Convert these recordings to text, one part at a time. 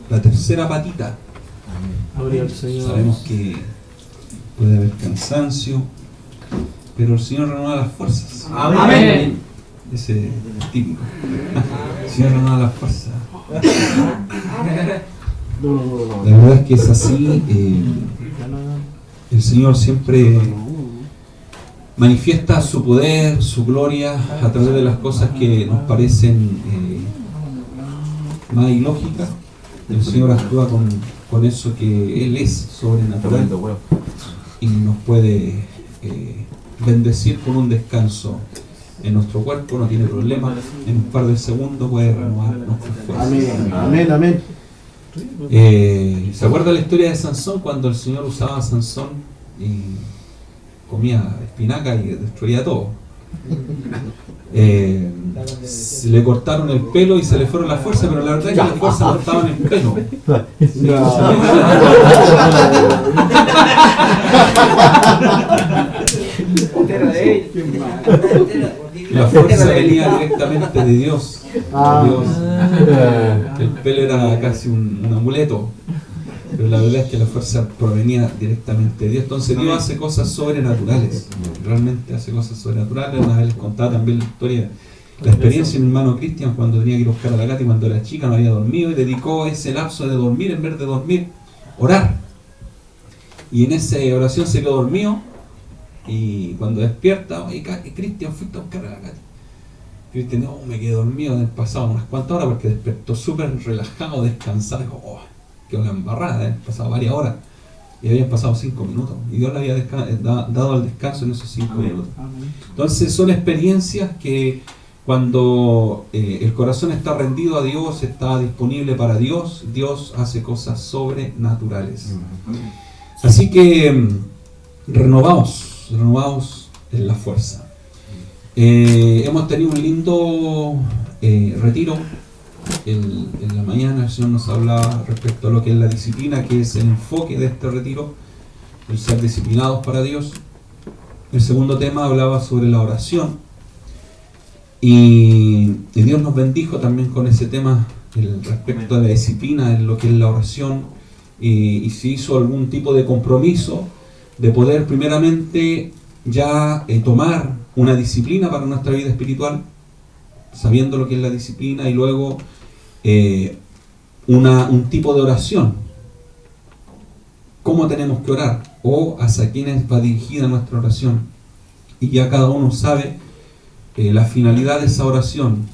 la tercera patita. Gloria al Señor. Sabemos que puede haber cansancio, pero el Señor renueva las fuerzas. Amén. Ese es típico. El Señor renueva las fuerzas. La verdad es que es así. El Señor siempre manifiesta su poder, su gloria a través de las cosas que nos parecen más ilógicas. El Señor actúa con eso que Él es sobrenatural y nos puede bendecir con un descanso en nuestro cuerpo. No tiene problema, en un par de segundos puede renovar nuestras fuerzas. Amén, amén. ¿Se acuerda la historia de Sansón, cuando el Señor usaba a Sansón y comía espinaca y destruía todo? Le cortaron el pelo y se le fueron las fuerzas, pero la verdad es que las fuerzas no estaban en el pelo. La fuerza venía directamente de Dios. El pelo era casi un amuleto, pero la verdad es que la fuerza provenía directamente de Dios. Entonces Dios hace cosas sobrenaturales, realmente hace cosas sobrenaturales. Una vez les contaba también la historia, la experiencia de mi hermano Cristian cuando tenía que ir a buscar a la Katy cuando era chica, no había dormido y dedicó ese lapso de dormir, en vez de dormir, orar. Y en esa oración se quedó dormido y cuando despierta, oye Cristian, fuiste a buscar a la Katy. Cristian, no, me quedé dormido, han pasado unas cuantas horas porque despertó súper relajado, descansado. Dijo, oh, quedó la embarrada, han pasado varias horas y habían pasado 5 minutos y Dios le había dado el descanso en esos 5 minutos. Entonces son experiencias que cuando el corazón está rendido a Dios, está disponible para Dios, Dios hace cosas sobrenaturales. Así que renovaos en la fuerza. Hemos tenido un lindo retiro. En la mañana el Señor nos hablaba respecto a lo que es la disciplina, que es el enfoque de este retiro, el ser disciplinados para Dios. El segundo tema hablaba sobre la oración y Dios nos bendijo también con ese tema respecto a la disciplina en lo que es la oración, y se hizo algún tipo de compromiso de poder primeramente ya tomar una disciplina para nuestra vida espiritual, sabiendo lo que es la disciplina, y luego un tipo de oración. ¿Cómo tenemos que orar? O hacia quiénes va dirigida nuestra oración. Y ya cada uno sabe la finalidad de esa oración.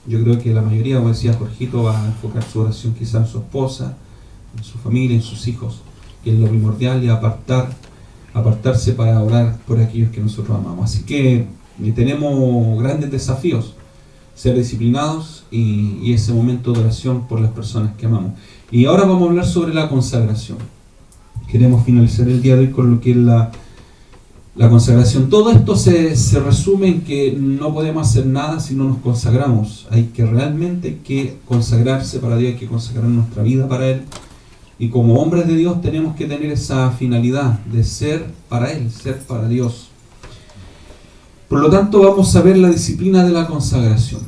Yo creo que la mayoría, como decía Jorgito, va a enfocar su oración quizá en su esposa, en su familia, en sus hijos, que es lo primordial, y apartarse para orar por aquellos que nosotros amamos. Así que tenemos grandes desafíos, ser disciplinados y ese momento de oración por las personas que amamos. Y ahora vamos a hablar sobre la consagración. Queremos finalizar el día de hoy con lo que es la consagración. Todo esto se resume en que no podemos hacer nada si no nos consagramos. Hay que consagrarse para Dios, hay que consagrar nuestra vida para Él. Y como hombres de Dios tenemos que tener esa finalidad de ser para Él, ser para Dios. Por lo tanto, vamos a ver la disciplina de la consagración.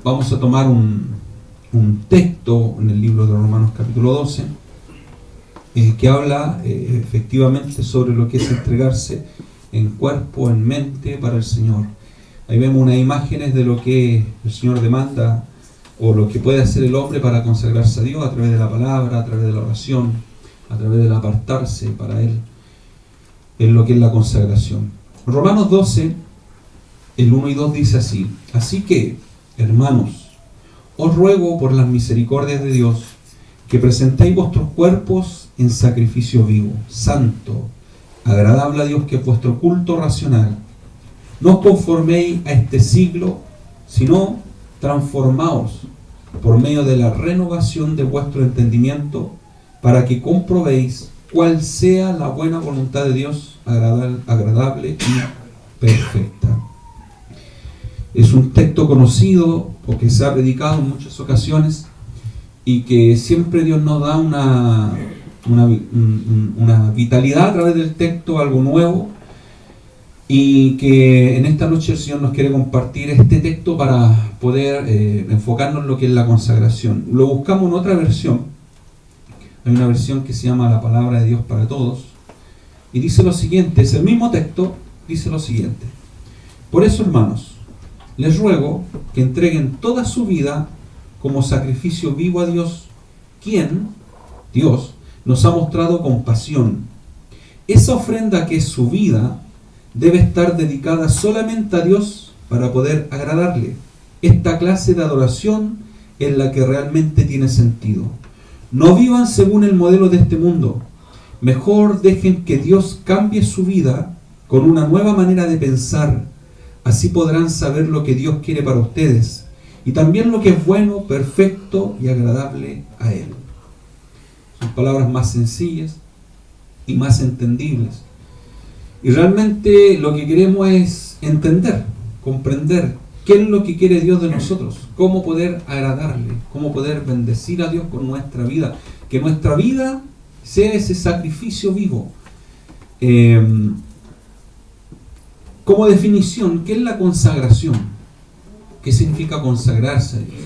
Vamos a tomar un texto en el libro de Romanos capítulo 12, que habla efectivamente sobre lo que es entregarse en cuerpo, en mente para el Señor. Ahí vemos unas imágenes de lo que el Señor demanda, o lo que puede hacer el hombre para consagrarse a Dios a través de la palabra, a través de la oración, a través del apartarse para Él, en lo que es la consagración. Romanos 12, el 1 y 2 dice así: así que, hermanos, os ruego por las misericordias de Dios, que presentéis vuestros cuerpos en sacrificio vivo, santo, agradable a Dios, que es vuestro culto racional. No os conforméis a este siglo, sino transformaos por medio de la renovación de vuestro entendimiento, para que comprobéis cuál sea la buena voluntad de Dios, agradable y perfecta. Es un texto conocido porque se ha predicado en muchas ocasiones, y que siempre Dios nos da una vitalidad a través del texto, algo nuevo, Y que en esta noche el Señor nos quiere compartir este texto para poder enfocarnos en lo que es la consagración. Lo buscamos en otra versión. Hay una versión que se llama La Palabra de Dios para Todos. Y dice lo siguiente, es el mismo texto, dice lo siguiente. Por eso, hermanos, les ruego que entreguen toda su vida como sacrificio vivo a Dios, quien, Dios, nos ha mostrado compasión. Esa ofrenda que es su vida debe estar dedicada solamente a Dios para poder agradarle. Esta clase de adoración es la que realmente tiene sentido. No vivan según el modelo de este mundo. Mejor dejen que Dios cambie su vida con una nueva manera de pensar. Así podrán saber lo que Dios quiere para ustedes y también lo que es bueno, perfecto y agradable a Él. Son palabras más sencillas y más entendibles. Y realmente lo que queremos es entender, comprender qué es lo que quiere Dios de nosotros, cómo poder agradarle, cómo poder bendecir a Dios con nuestra vida, que nuestra vida sea ese sacrificio vivo. Como definición, ¿qué es la consagración? ¿Qué significa consagrarse a Dios?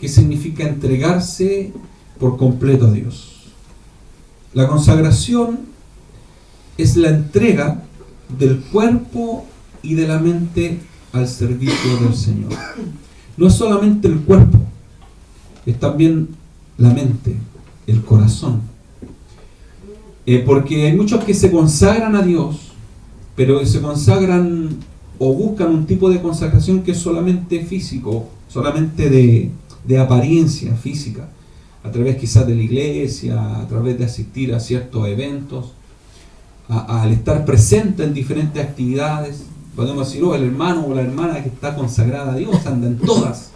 ¿Qué significa entregarse por completo a Dios? La consagración es la entrega del cuerpo y de la mente al servicio del Señor. No es solamente el cuerpo, es también la mente, el corazón. Porque hay muchos que se consagran a Dios, pero que se consagran o buscan un tipo de consagración que es solamente físico, solamente de apariencia física, a través quizás de la iglesia, a través de asistir a ciertos eventos, al estar presente en diferentes actividades. Podemos decir, el hermano o la hermana que está consagrada a Dios anda en todas.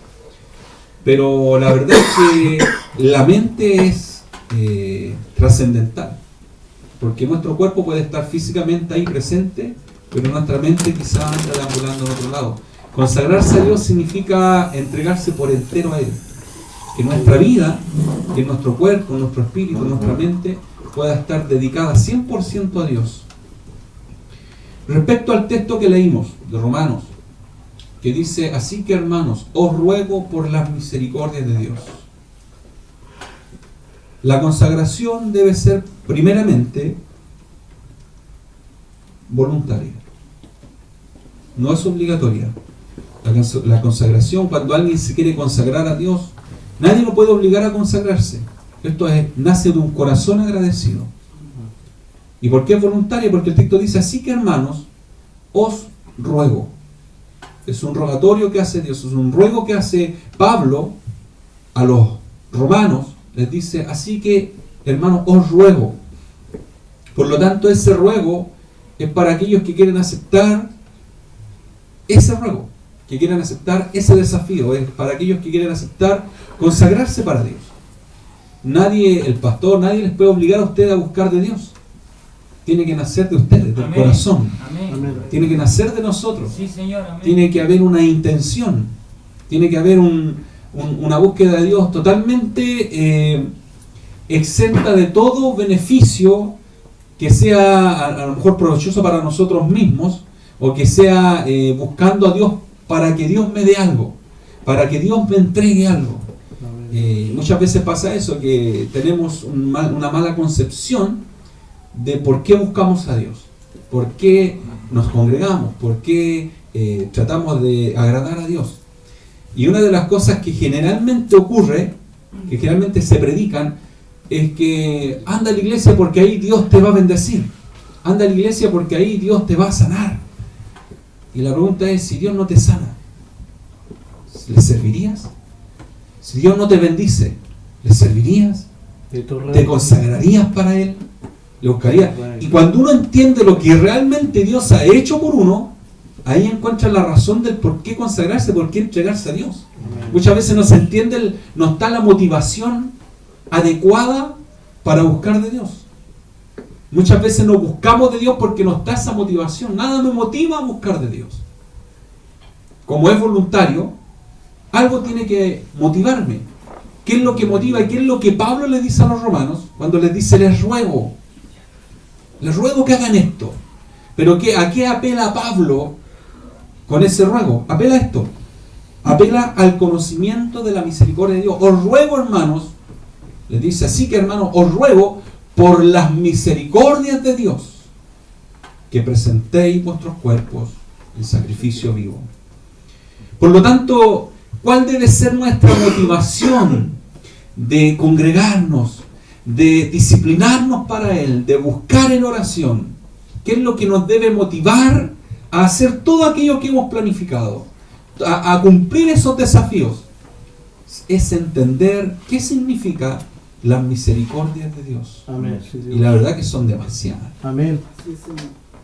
Pero la verdad es que la mente es trascendental. Porque nuestro cuerpo puede estar físicamente ahí presente, pero nuestra mente quizá anda deambulando en otro lado. Consagrarse a Dios significa entregarse por entero a Él. Que nuestra vida, que nuestro cuerpo, nuestro espíritu, nuestra mente pueda estar dedicada 100% a Dios. Respecto al texto que leímos de Romanos, que dice, así que hermanos, os ruego por las misericordias de Dios. La consagración debe ser primeramente voluntaria. No es obligatoria. La consagración, cuando alguien se quiere consagrar a Dios, nadie lo puede obligar a consagrarse. Esto nace de un corazón agradecido. ¿Y por qué es voluntaria? Porque el texto dice, así que hermanos, os ruego. Es un rogatorio que hace Dios, es un ruego que hace Pablo a los romanos. Les dice, así que hermanos, os ruego. Por lo tanto, ese ruego es para aquellos que quieren aceptar ese ruego, que quieren aceptar ese desafío, es para aquellos que quieren aceptar consagrarse para Dios. Nadie, el pastor, nadie les puede obligar a ustedes a buscar de Dios. Tiene que nacer de ustedes, del corazón. Amén. Tiene que nacer de nosotros. Sí, Señor. Amén. Tiene que haber una intención. Tiene que haber una búsqueda de Dios totalmente exenta de todo beneficio que sea a lo mejor provechoso para nosotros mismos, o que sea buscando a Dios para que Dios me dé algo, para que Dios me entregue algo. Muchas veces pasa eso, que tenemos una mala concepción de por qué buscamos a Dios, por qué nos congregamos, por qué tratamos de agradar a Dios. Y una de las cosas que generalmente ocurre, que generalmente se predican, es que anda a la iglesia porque ahí Dios te va a bendecir, anda a la iglesia porque ahí Dios te va a sanar. Y la pregunta es, si Dios no te sana, ¿le servirías? Si Dios no te bendice, ¿le servirías? ¿Te consagrarías para Él? ¿Le buscarías? Y cuando uno entiende lo que realmente Dios ha hecho por uno, ahí encuentra la razón del por qué consagrarse, por qué entregarse a Dios. Muchas veces no se entiende, no está la motivación adecuada para buscar de Dios. Muchas veces no buscamos de Dios porque no está esa motivación. Nada me motiva a buscar de Dios. Como es voluntario, algo tiene que motivarme. ¿Qué es lo que motiva? ¿Y qué es lo que Pablo le dice a los romanos? Cuando les dice, les ruego que hagan esto. Pero ¿a qué apela Pablo con ese ruego? Apela a esto. Apela al conocimiento de la misericordia de Dios. Os ruego, hermanos, les dice así que, hermanos, os ruego por las misericordias de Dios que presentéis vuestros cuerpos en sacrificio vivo. Por lo tanto, ¿cuál debe ser nuestra motivación de congregarnos, de disciplinarnos para Él, de buscar en oración? ¿Qué es lo que nos debe motivar a hacer todo aquello que hemos planificado? A cumplir esos desafíos. Es entender qué significa las misericordias de Dios. Amén. Sí, Y la verdad que son demasiadas. Amén.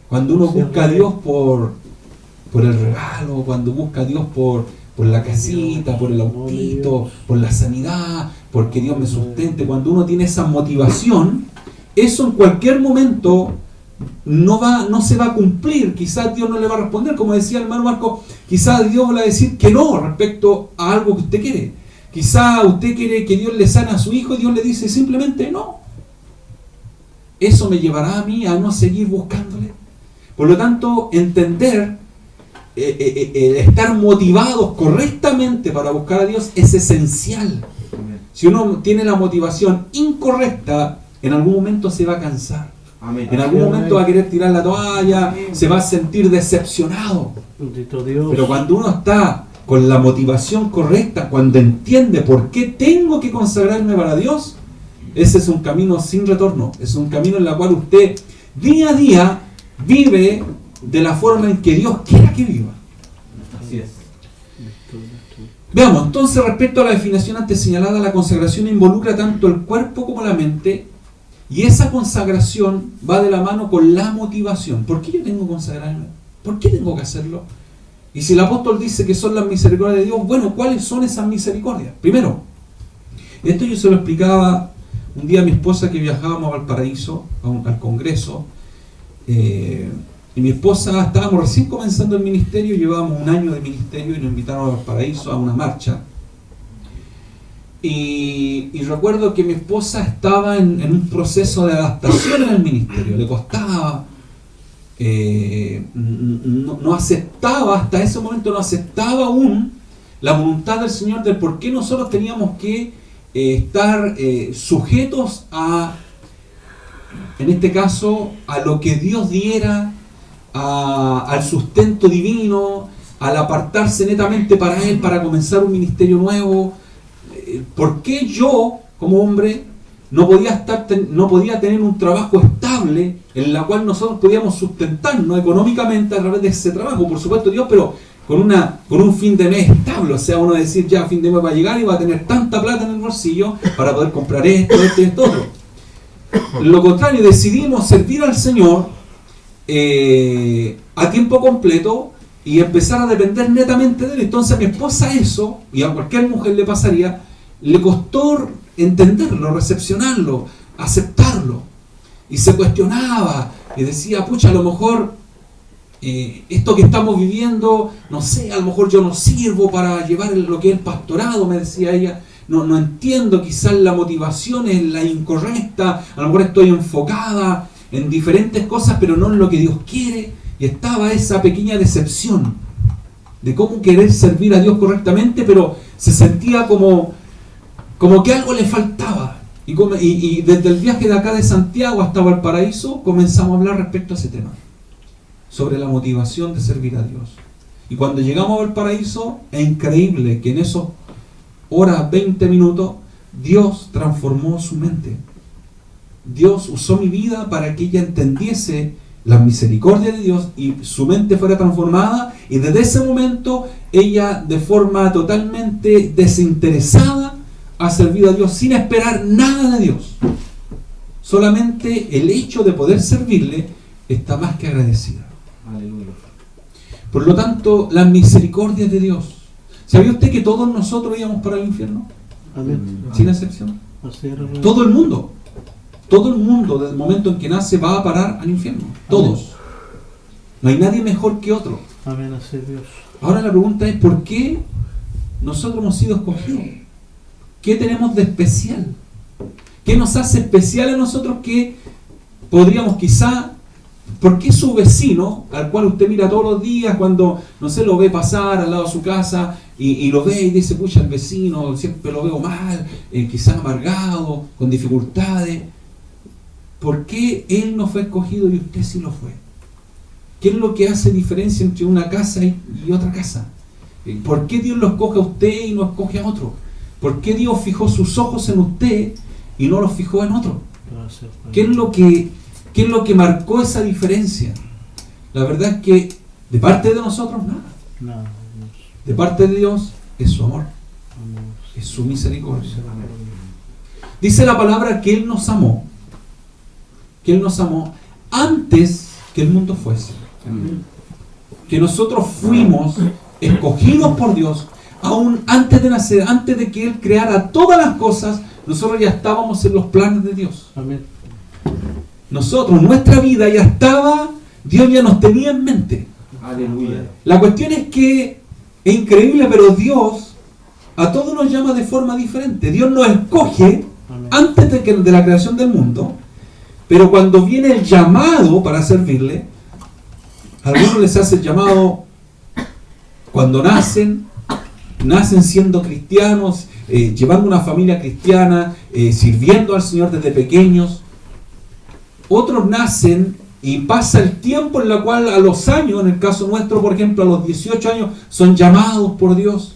Cuando uno Sí, busca a amén. Dios por el regalo, cuando busca a Dios por la casita, por el autito, por la sanidad, porque Dios me sustente, cuando uno tiene esa motivación, eso en cualquier momento no se va a cumplir. Quizás Dios no le va a responder, como decía el hermano Marco, quizás Dios va a decir que no respecto a algo que usted quiere. Quizás usted quiere que Dios le sane a su hijo y Dios le dice simplemente no. Eso me llevará a mí a no seguir buscándole. Por lo tanto, entender, estar motivados correctamente para buscar a Dios es esencial. Si uno tiene la motivación incorrecta, en algún momento se va a cansar. En algún momento va a querer tirar la toalla, se va a sentir decepcionado. Bendito Dios. Pero cuando uno está con la motivación correcta, cuando entiende por qué tengo que consagrarme para Dios, ese es un camino sin retorno. Es un camino en el cual usted día a día vive de la forma en que Dios quiera que viva. Así es. Veamos, entonces, respecto a la definición antes señalada, la consagración involucra tanto el cuerpo como la mente, y esa consagración va de la mano con la motivación. ¿Por qué yo tengo que consagrarme? ¿Por qué tengo que hacerlo? Y si el apóstol dice que son las misericordias de Dios, bueno, ¿cuáles son esas misericordias? Primero, esto yo se lo explicaba un día a mi esposa que viajábamos a Valparaíso, al Congreso, y mi esposa, estábamos recién comenzando el ministerio, llevábamos un año de ministerio y nos invitaron a Valparaíso a una marcha. Y recuerdo que mi esposa estaba en un proceso de adaptación en el ministerio, le costaba, no aceptaba, hasta ese momento no aceptaba aún la voluntad del Señor del por qué nosotros teníamos que estar sujetos a, en este caso, a lo que Dios diera, al sustento divino, al apartarse netamente para Él, para comenzar un ministerio nuevo. ¿Por qué yo, como hombre, no podía tener un trabajo estable en la cual nosotros podíamos sustentarnos económicamente a través de ese trabajo? Por supuesto Dios, pero con un fin de mes estable. O sea, uno decir, ya a fin de mes va a llegar y va a tener tanta plata en el bolsillo para poder comprar esto y esto otro. Lo contrario, decidimos servir al Señor a tiempo completo y empezar a depender netamente de Él. Entonces a mi esposa eso, y a cualquier mujer le pasaría, le costó entenderlo, recepcionarlo, aceptarlo. Y se cuestionaba y decía, pucha, a lo mejor esto que estamos viviendo, no sé, a lo mejor yo no sirvo para llevar lo que es el pastorado, me decía ella. No entiendo, quizás la motivación es la incorrecta, a lo mejor estoy enfocada en diferentes cosas, pero no en lo que Dios quiere. Y estaba esa pequeña decepción de cómo querer servir a Dios correctamente, pero se sentía como que algo le faltaba. Y desde el viaje de acá de Santiago hasta Valparaíso comenzamos a hablar respecto a ese tema, sobre la motivación de servir a Dios. Y cuando llegamos a Valparaíso, es increíble que en esos horas, 20 minutos, Dios transformó su mente. Dios usó mi vida para que ella entendiese la misericordia de Dios y su mente fuera transformada, y desde ese momento ella, de forma totalmente desinteresada, ha servido a Dios sin esperar nada de Dios. Solamente el hecho de poder servirle está más que agradecida. Aleluya. Por lo tanto, las misericordias de Dios. ¿Sabía usted que todos nosotros íbamos para el infierno? Amén. Sin excepción. Así es, hermano. Todo el mundo. Todo el mundo, desde el momento en que nace, va a parar al infierno. Todos. No hay nadie mejor que otro. Amén, así es Dios. Ahora la pregunta es, ¿por qué nosotros hemos sido escogidos? ¿Qué tenemos de especial? ¿Qué nos hace especial a nosotros que podríamos quizá ¿Por qué su vecino, al cual usted mira todos los días, cuando, no sé, lo ve pasar al lado de su casa y lo ve y dice, pucha, el vecino, siempre lo veo mal, quizás amargado, con dificultades? ¿Por qué él no fue escogido y usted sí lo fue? ¿Qué es lo que hace diferencia entre una casa y otra casa? ¿Por qué Dios lo escoge a usted y no escoge a otro? ¿Por qué Dios fijó sus ojos en usted y no los fijó en otro? ¿Qué es lo que marcó esa diferencia? La verdad es que de parte de nosotros nada. De parte de Dios es su amor, es su misericordia. Dice la palabra que Él nos amó antes que el mundo fuese. Que nosotros fuimos escogidos por Dios aún antes de nacer, antes de que Él creara todas las cosas. Nosotros ya estábamos en los planes de Dios. Amén. Nosotros, nuestra vida ya estaba, Dios ya nos tenía en mente. Aleluya. La cuestión es que es increíble, pero Dios a todos nos llama de forma diferente. Dios nos escoge antes de la creación del mundo, pero cuando viene el llamado para servirle, a algunos les hace el llamado cuando nacen siendo cristianos, llevando una familia cristiana, sirviendo al Señor desde pequeños. Otros nacen y pasa el tiempo en la cual a los años, en el caso nuestro, por ejemplo, a los 18 años, son llamados por Dios,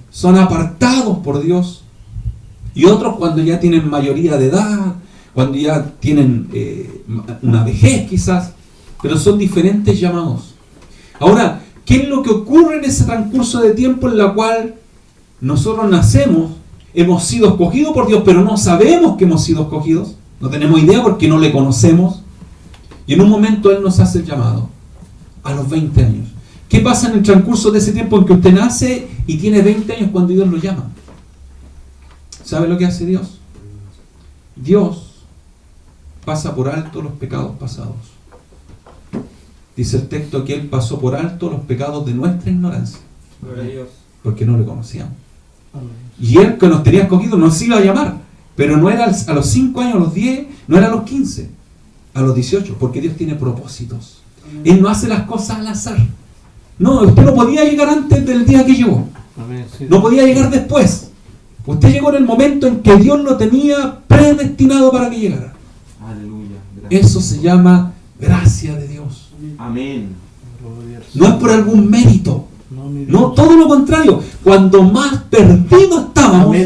son apartados por Dios. Y otros cuando ya tienen mayoría de edad, cuando ya tienen una vejez quizás, pero son diferentes llamados. Ahora, ¿qué es lo que ocurre en ese transcurso de tiempo en la cual nosotros nacemos? Hemos sido escogidos por Dios, pero no sabemos que hemos sido escogidos. No tenemos idea porque no le conocemos. Y en un momento Él nos hace el llamado. A los 20 años. ¿Qué pasa en el transcurso de ese tiempo en que usted nace y tiene 20 años cuando Dios lo llama? ¿Sabe lo que hace Dios? Dios pasa por alto los pecados pasados. Dice el texto que Él pasó por alto los pecados de nuestra ignorancia. Gloria a Dios. Porque no le conocíamos. Y Él, que nos tenía escogido, nos iba a llamar. Pero no era a los 5 años, a los 10, no era a los 15, a los 18, porque Dios tiene propósitos. Él no hace las cosas al azar. No, usted no podía llegar antes del día que llegó. No podía llegar después. Usted llegó en el momento en que Dios lo tenía predestinado para que llegara. Aleluya. Eso se llama gracia de Dios. Amén. No es por algún mérito. No, todo lo contrario. Cuando más perdidos estábamos,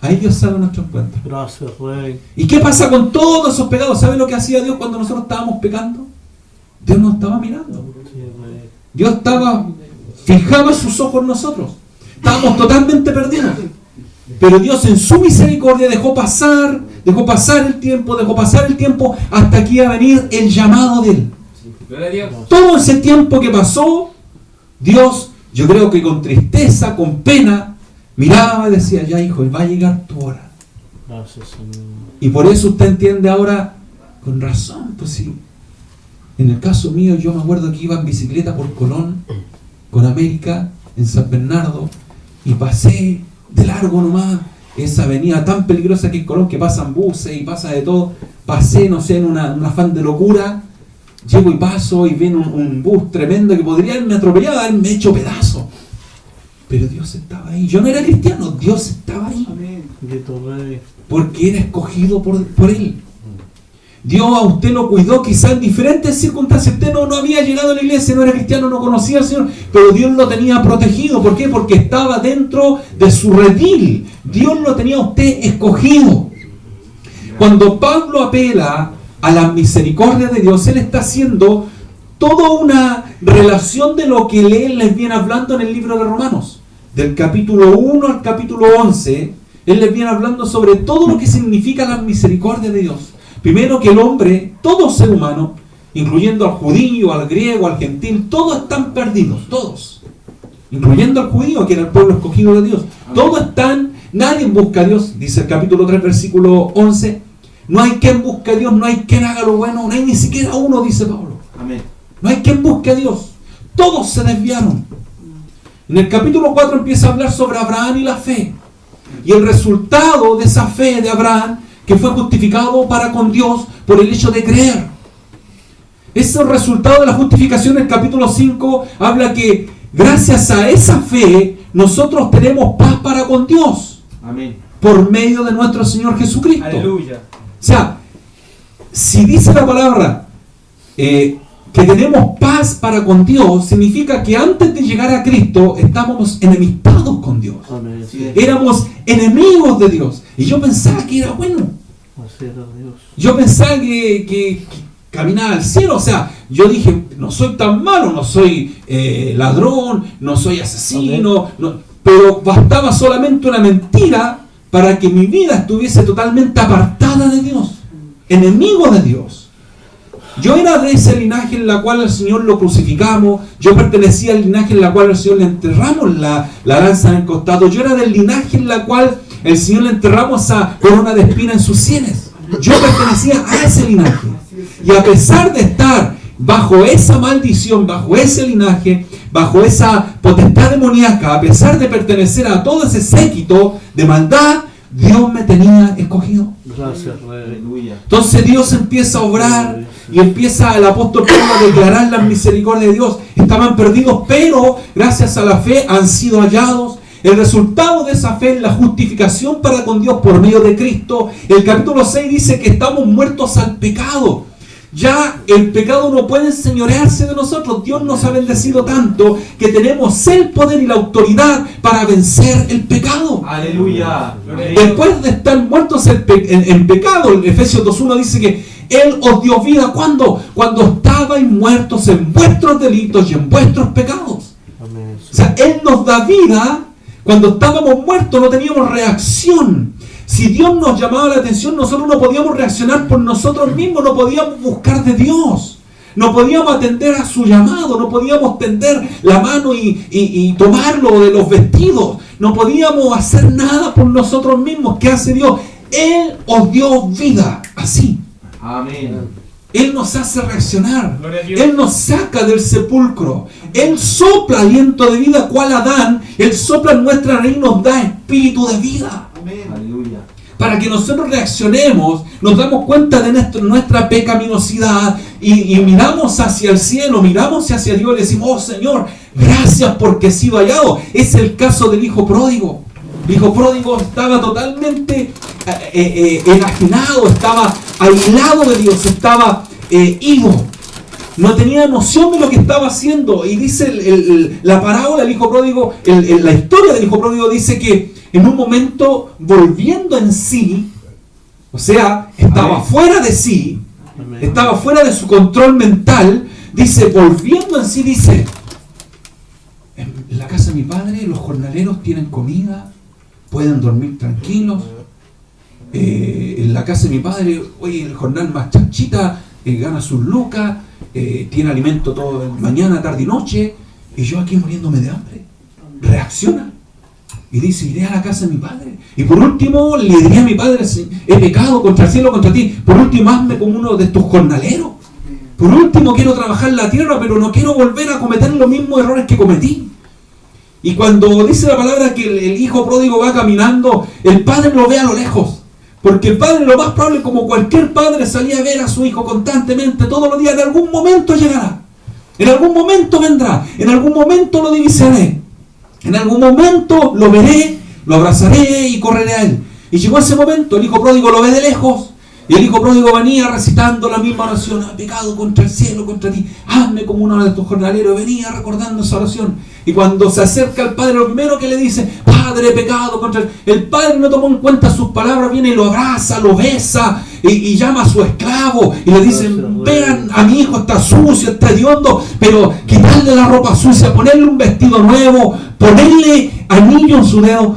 ahí Dios sale a nuestro encuentro. Gracias, Rey. ¿Y qué pasa con todos esos pecados? ¿Sabe lo que hacía Dios cuando nosotros estábamos pecando? Dios nos estaba mirando. Dios fijaba sus ojos en nosotros. Estábamos totalmente perdidos. Pero Dios en su misericordia dejó pasar el tiempo hasta que iba a venir el llamado de Él. Todo ese tiempo que pasó, Dios, yo creo que con tristeza, con pena, miraba y decía, ya hijo, va a llegar tu hora. Gracias, Señor. Y por eso usted entiende ahora, con razón, pues sí. En el caso mío, yo me acuerdo que iba en bicicleta por Colón, con América, en San Bernardo, y pasé de largo nomás esa avenida tan peligrosa que es Colón, que pasan buses y pasa de todo. Pasé, no sé, en un afán de locura, llego y paso y viene un bus tremendo que podría haberme atropellado, haberme hecho pedazo. Pero Dios estaba ahí. Yo no era cristiano, Dios estaba ahí. Porque era escogido por Él. Dios a usted lo cuidó quizás en diferentes circunstancias. Usted no había llegado a la iglesia, no era cristiano, no conocía al Señor, pero Dios lo tenía protegido. ¿Por qué? Porque estaba dentro de su redil. Dios lo tenía a usted escogido. Cuando Pablo apela a la misericordia de Dios, él está haciendo toda una relación de lo que él les viene hablando en el libro de Romanos. Del capítulo 1 al capítulo 11, él les viene hablando sobre todo lo que significa la misericordia de Dios. Primero que el hombre, todo ser humano, incluyendo al judío, al griego, al gentil, todos están perdidos, todos. Incluyendo al judío, que era el pueblo escogido de Dios. Todos están, nadie busca a Dios, dice el capítulo 3, versículo 11. No hay quien busque a Dios, no hay quien haga lo bueno, no hay ni siquiera uno, dice Pablo. Amén. No hay quien busque a Dios. Todos se desviaron. En el capítulo 4 empieza a hablar sobre Abraham y la fe. Y el resultado de esa fe de Abraham, que fue justificado para con Dios por el hecho de creer. Ese resultado de la justificación, el capítulo 5 habla que gracias a esa fe nosotros tenemos paz para con Dios. Amén. Por medio de nuestro Señor Jesucristo. Aleluya. O sea, si dice la palabra que tenemos paz para con Dios, significa que antes de llegar a Cristo estábamos enemistados con Dios. Amén. Éramos enemigos de Dios. Y yo pensaba que era bueno. Así era Dios. Yo pensaba que caminaba al cielo. O sea, yo dije, no soy tan malo, no soy ladrón, no soy asesino. No, pero bastaba solamente una mentira para que mi vida estuviese totalmente apartada de Dios. Enemigo de Dios. Yo era de ese linaje en la cual al Señor lo crucificamos. Yo pertenecía al linaje en la cual al Señor le enterramos la lanza en el costado. Yo era del linaje en la cual el Señor le enterramos esa corona de espina en sus sienes. Yo pertenecía a ese linaje. Y a pesar de estar bajo esa maldición, bajo ese linaje, bajo esa potestad demoníaca, a pesar de pertenecer a todo ese séquito de maldad, Dios me tenía escogido. Gracias, Rey. Aleluya. Entonces Dios empieza a obrar y empieza el apóstol Pablo a declarar la misericordia de Dios. Estaban perdidos, pero gracias a la fe han sido hallados. El resultado de esa fe es la justificación para con Dios por medio de Cristo. El capítulo 6 dice que estamos muertos al pecado. Ya el pecado no puede enseñorearse de nosotros. Dios nos ha bendecido tanto que tenemos el poder y la autoridad para vencer el pecado. Aleluya. Después de estar muertos en pecado, el Efesios 2.1 dice que Él os dio vida. ¿Cuándo? Cuando estabais muertos en vuestros delitos y en vuestros pecados. Amén. O sea, Él nos da vida. Cuando estábamos muertos no teníamos reacción. Si Dios nos llamaba la atención, nosotros no podíamos reaccionar por nosotros mismos, no podíamos buscar de Dios, no podíamos atender a su llamado, no podíamos tender la mano y tomarlo de los vestidos, no podíamos hacer nada por nosotros mismos. ¿Qué hace Dios? Él os dio vida, así. Amén. Él nos hace reaccionar. Él nos saca del sepulcro. Él sopla aliento de vida, cual Adán. Él sopla en nuestra raíz y nos da espíritu de vida. Aleluya. Para que nosotros reaccionemos, nos damos cuenta de nuestra pecaminosidad y miramos hacia el cielo, miramos hacia Dios y le decimos: oh Señor, gracias porque he sido hallado. Es el caso del hijo pródigo. El hijo pródigo estaba totalmente enajenado, estaba aislado de Dios, estaba ido. No tenía noción de lo que estaba haciendo. Y dice la parábola del hijo pródigo, la historia del hijo pródigo dice que en un momento, volviendo en sí, o sea, estaba Amén. fuera de sí, Amén. estaba fuera de su control mental, dice, volviendo en sí, dice: en la casa de mi padre los jornaleros tienen comida, pueden dormir tranquilos. En la casa de mi padre, oye, el jornal más chanchita gana sus lucas, tiene alimento todo mañana, tarde y noche, y yo aquí muriéndome de hambre. Reacciona y dice: iré a la casa de mi padre, y por último le diré a mi padre: he pecado contra el cielo, contra ti, por último hazme como uno de tus jornaleros, por último quiero trabajar en la tierra, pero no quiero volver a cometer los mismos errores que cometí. Y cuando dice la palabra que el hijo pródigo va caminando, el padre lo ve a lo lejos. Porque el padre, lo más probable, como cualquier padre, salía a ver a su hijo constantemente, todos los días. En algún momento llegará, en algún momento vendrá, en algún momento lo divisaré, en algún momento lo veré, lo abrazaré y correré a él. Y llegó ese momento, el hijo pródigo lo ve de lejos, y el hijo pródigo venía recitando la misma oración: ha pecado contra el cielo, contra ti, hazme como uno de tus jornaleros. Venía recordando esa oración. Y cuando se acerca al padre, lo primero que le dice: padre, he pecado contra él. El padre no tomó en cuenta sus palabras, viene y lo abraza, lo besa y llama a su esclavo y le dice: vean, a mi hijo está sucio, está hediondo, pero quitarle la ropa sucia, ponerle un vestido nuevo, ponerle anillo en su dedo,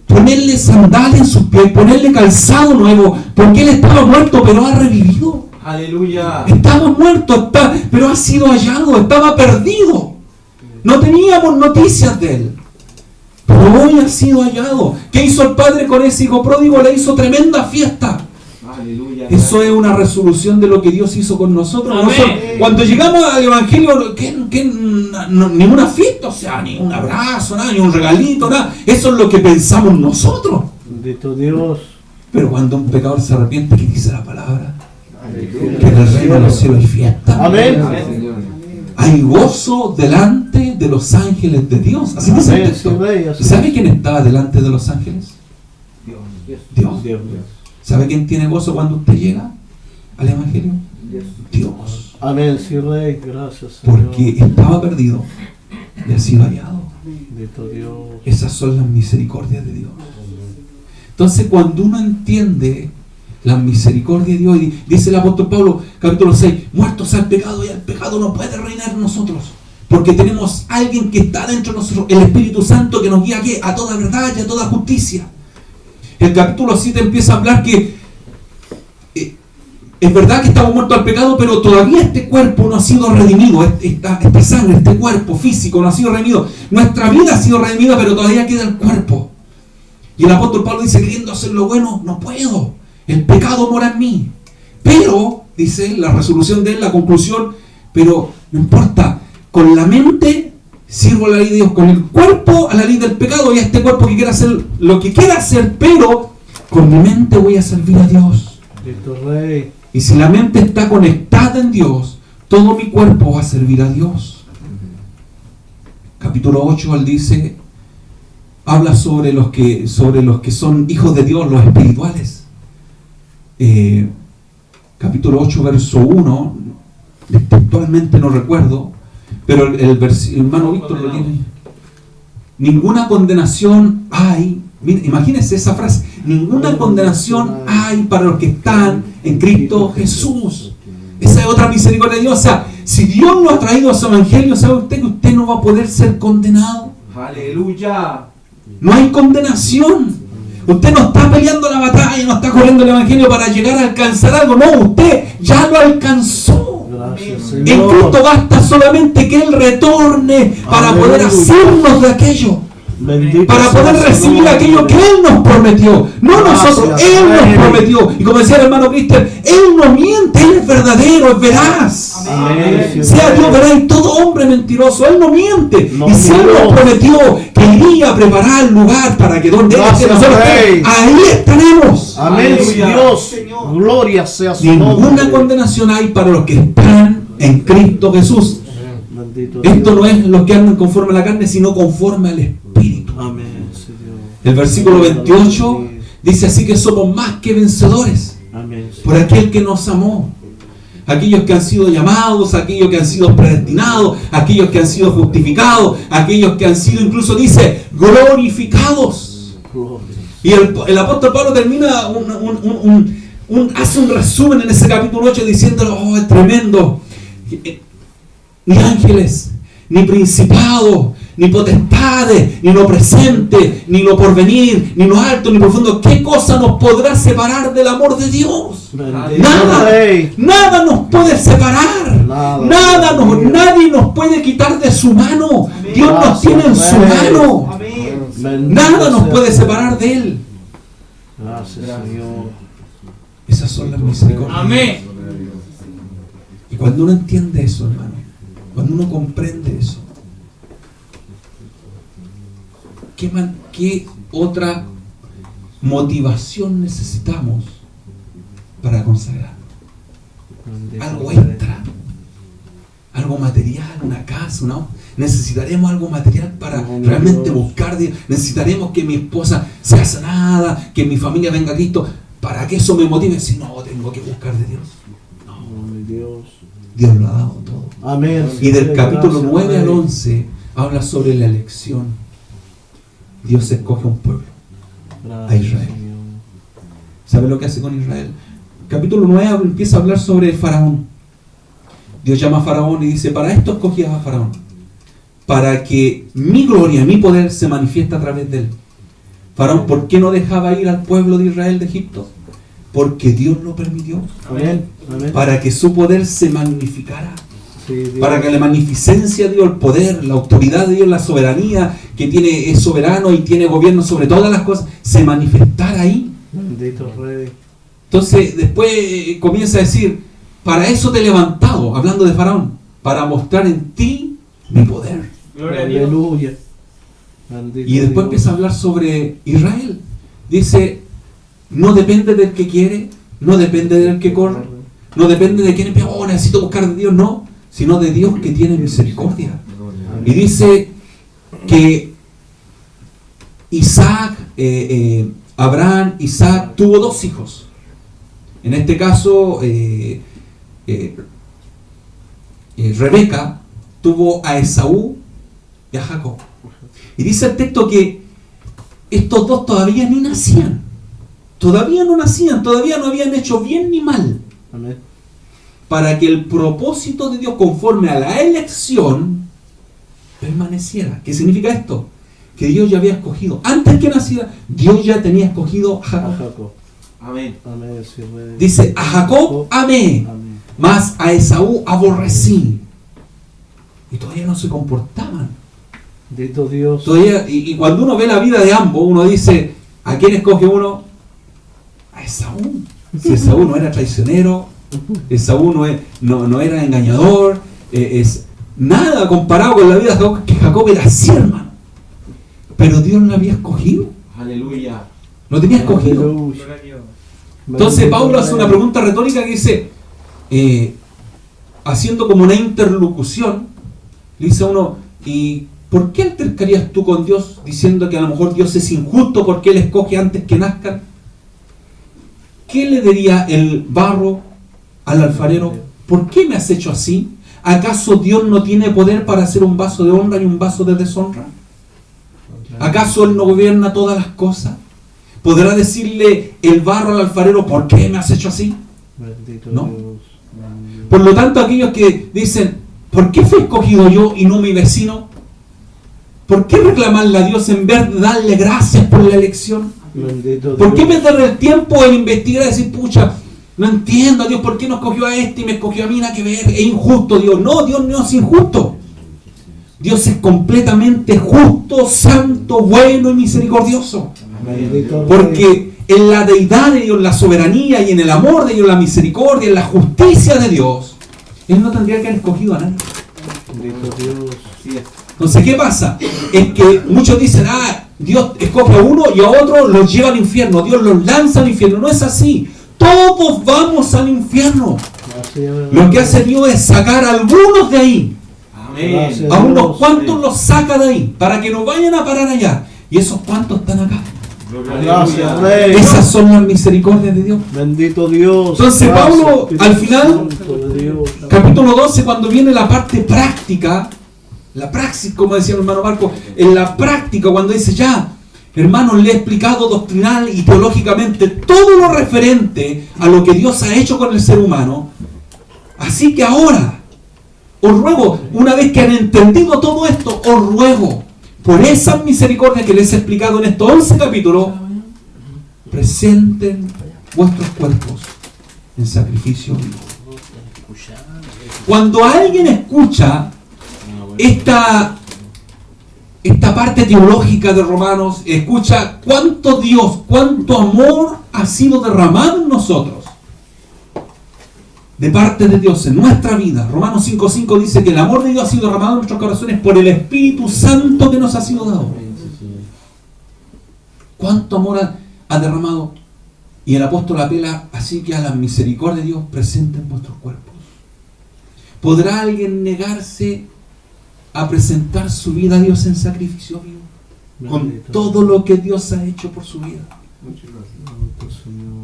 ponerle sandalias en sus pies, ponerle calzado nuevo, porque él estaba muerto pero ha revivido. Aleluya. Estaba muerto, pero ha sido hallado, estaba perdido. No teníamos noticias de él, pero hoy ha sido hallado. ¿Qué hizo el padre con ese hijo pródigo? Le hizo tremenda fiesta. Aleluya. Eso es una resolución de lo que Dios hizo con nosotros. Cuando llegamos al Evangelio, ni una fiesta, o sea, ni un abrazo, nada, ni un regalito, nada. Eso es lo que pensamos nosotros. Bendito Dios. Pero cuando un pecador se arrepiente, ¿qué dice la palabra? Que en el reino de los cielos hay fiesta. Amén. Hay gozo delante de los ángeles de Dios. Así dice el Amén, texto. sí, Rey, así ¿Y sabe quién estaba delante de los ángeles? Dios. Dios. ¿Sabe quién tiene gozo cuando usted llega al Evangelio? Dios. Amén, sí, Rey. Gracias, Señor. Porque estaba perdido y ha sido hallado. Bendito Dios. Esas son las misericordias de Dios. Entonces, cuando uno entiende la misericordia de Dios, y dice el apóstol Pablo, capítulo 6, muertos al pecado, y el pecado no puede reinar en nosotros, porque tenemos alguien que está dentro de nosotros, el Espíritu Santo, que nos guía ¿qué? A toda verdad y a toda justicia. El capítulo 7 empieza a hablar que es verdad que estamos muertos al pecado, pero todavía este cuerpo no ha sido redimido, esta sangre, este cuerpo físico no ha sido redimido. Nuestra vida ha sido redimida, pero todavía queda el cuerpo. Y el apóstol Pablo dice, queriendo hacer lo bueno, no puedo. El pecado mora en mí. Pero, dice la resolución de él, la conclusión, pero no importa, con la mente sirvo a la ley de Dios, con el cuerpo a la ley del pecado, y a este cuerpo que quiera hacer lo que quiera hacer, pero con mi mente voy a servir a Dios. Bendito Rey. Y si la mente está conectada en Dios, todo mi cuerpo va a servir a Dios. Capítulo 8, él dice, habla sobre los que son hijos de Dios, los espirituales. Capítulo 8, verso 1, textualmente no recuerdo, pero el hermano Víctor lo tiene. Ninguna condenación hay. Mira, imagínense esa frase. Ninguna condenación hay para los que están en Cristo Jesús. Esa es otra misericordia de Dios. O sea, si Dios lo ha traído a su evangelio, ¿sabe usted que usted no va a poder ser condenado? Aleluya. No hay condenación. Usted no está peleando la batalla, no está corriendo el evangelio para llegar a alcanzar algo. No, usted ya lo alcanzó. Gracias, En Señor. Cristo basta solamente que Él retorne para Aleluya. poder hacernos de aquello. Bendito Para sea poder su recibir nombre. aquello que Él nos prometió. No Gracias, nosotros, Él nos Rey. prometió. Y como decía el hermano Cristian, Él no miente, Él es verdadero, es veraz. Amén. Sí, Sea Rey. Dios veraz y todo hombre mentiroso, Él no miente. No y si Él miente. nos prometió que iría a preparar el lugar para que donde Él esté, Gracias, nosotros Rey. ahí estaremos. Amén, Aleluya. Dios. Gloria sea su Ninguna nombre. condenación hay para los que están en Cristo Jesús. Bendito Esto Dios. no es los que andan conforme a la carne, sino conforme al Espíritu. Amén, Señor. El versículo 28 dice así que somos más que vencedores Amén, Señor. por aquel que nos amó. Aquellos que han sido llamados, aquellos que han sido predestinados, aquellos que han sido justificados, aquellos que han sido incluso dice glorificados. Gloria. Y el apóstol Pablo termina hace un resumen en ese capítulo 8 diciéndolo, oh, es tremendo. Ni ángeles, ni principados, ni potestades, ni lo presente, ni lo porvenir, ni lo alto, ni profundo. ¿Qué cosa nos podrá separar del amor de Dios? Bendito Nada, Rey. nada nos puede separar. Nada. Nadie nos puede quitar de su mano. Dios nos Gracias, tiene en su Rey. mano. Bendito Nada nos sea puede su- separar de Él. Gracias, Señor. Esas son las misericordias. Amén. Y cuando uno entiende eso, hermano, cuando uno comprende eso, ¿qué otra motivación necesitamos para consagrar? Bendito Algo Rey. extra, algo material, una casa, necesitaremos algo material para Amén, realmente Dios. buscar Dios. Necesitaremos que mi esposa sea sanada, que mi familia venga a Cristo, para que eso me motive. Si no, tengo que buscar de Dios. Amén, Dios. Dios lo ha dado todo. Amén. Y del Señor. capítulo Gracias, 9 al Rey. 11 habla sobre la elección. Dios escoge un pueblo. Gracias, a Israel. Señor. ¿Sabe lo que hace con Israel? Capítulo 9 empieza a hablar sobre el faraón. Dios llama a Faraón y dice, para esto escogías a Faraón, para que mi gloria, mi poder se manifieste a través de él. Faraón, ¿por qué no dejaba ir al pueblo de Israel de Egipto? Porque Dios lo permitió, Amén. Amén. para que su poder se magnificara, Sí, Dios. para que la magnificencia de Dios, el poder, la autoridad de Dios, la soberanía que tiene, es soberano y tiene gobierno sobre todas las cosas, se manifestara ahí. Bendito Rey. Entonces después comienza a decir, para eso te he levantado, hablando de Faraón, para mostrar en ti mi poder. Gloria a Dios. Aleluya. Bendito Y después Dios. empieza a hablar sobre Israel. Dice, no depende del que quiere, no depende del que corre, No depende de quién empieza, oh, necesito buscar de Dios, no, sino de Dios que tiene misericordia. Y dice que Abraham, Isaac, tuvo 2 hijos. En este caso, Rebeca tuvo a Esaú y a Jacob. Y dice el texto que estos 2 todavía ni nacían. Todavía no nacían, todavía no habían hecho bien ni mal. Amén. Para que el propósito de Dios conforme a la elección permaneciera. ¿Qué significa esto? Que Dios ya había escogido. Antes que naciera, Dios ya tenía escogido a A Jacob. Jacob. Amén. Amén. Sí, Rey. Dice, a Jacob amé, Amén. mas a Esaú aborrecí. Y todavía no se comportaban. Bendito Dios. Todavía, y cuando uno ve la vida de ambos, uno dice, ¿a quién escoge uno? A Esaú. Si Esaú no era traicionero, Esaú no era engañador, es nada comparado con la vida de Jacob, que Jacob era así, hermano. Pero Dios lo había escogido, Aleluya. lo tenía escogido. Aleluya. Entonces Bendito Pablo hace Rey. una pregunta retórica que dice, haciendo como una interlocución, le dice a uno, ¿y por qué altercarías tú con Dios diciendo que a lo mejor Dios es injusto porque Él escoge antes que nazcan? ¿Qué le diría el barro al alfarero? ¿Por qué me has hecho así? ¿Acaso Dios no tiene poder para hacer un vaso de honra y un vaso de deshonra? ¿Acaso Él no gobierna todas las cosas? ¿Podrá decirle el barro al alfarero, ¿por qué me has hecho así? Bendito No. Dios. Por lo tanto, aquellos que dicen, ¿por qué fui escogido yo y no mi vecino? ¿Por qué reclamarle a Dios en vez de darle gracias por la elección? Bendito ¿Por qué Dios. perder el tiempo en investigar y decir, pucha, no entiendo a Dios, ¿por qué no escogió a este y me escogió a mí? Nada que ver, es injusto Dios. No, Dios no es injusto. Dios es completamente justo, santo, bueno y misericordioso. Bendito Rey. Porque en la deidad de Dios, la soberanía y en el amor de Dios, la misericordia, en la justicia de Dios, Él no tendría que haber escogido a nadie. Bendito Dios. Así es. Entonces, ¿qué pasa? Es que muchos dicen, Dios escoge a uno y a otro los lleva al infierno, Dios los lanza al infierno. No es así. Todos vamos al infierno. Así es. Lo que hace Dios es sacar a algunos de ahí. Amén. Gracias. A unos Dios. cuantos los saca de ahí, para que no vayan a parar allá. Y esos cuantos están acá. Gracias, Aleluya. Rey. Esas son las misericordias de Dios. Bendito Dios. Entonces, Gracias, Pablo, Espíritu al final, Santo de Dios. Capítulo 12, cuando viene la parte práctica, la praxis, como decía el hermano Marco, en la práctica, cuando dice ya, hermanos, le he explicado doctrinal y teológicamente todo lo referente a lo que Dios ha hecho con el ser humano. Así que ahora, os ruego, una vez que han entendido todo esto, os ruego, por esas misericordias que les he explicado en estos 11 capítulos, presenten vuestros cuerpos en sacrificio vivo. Cuando alguien escucha esta parte teológica de Romanos, escucha cuánto Dios, cuánto amor ha sido derramado en nosotros, de parte de Dios en nuestra vida. Romanos 5:5 dice que el amor de Dios ha sido derramado en nuestros corazones por el Espíritu Santo que nos ha sido dado. ¿Cuánto amor ha derramado? Y el apóstol apela así que a la misericordia de Dios presenten vuestros cuerpos. ¿Podrá alguien negarse a presentar su vida a Dios en sacrificio vivo? Con Bendito todo lo que Dios ha hecho por su vida. Santo Señor.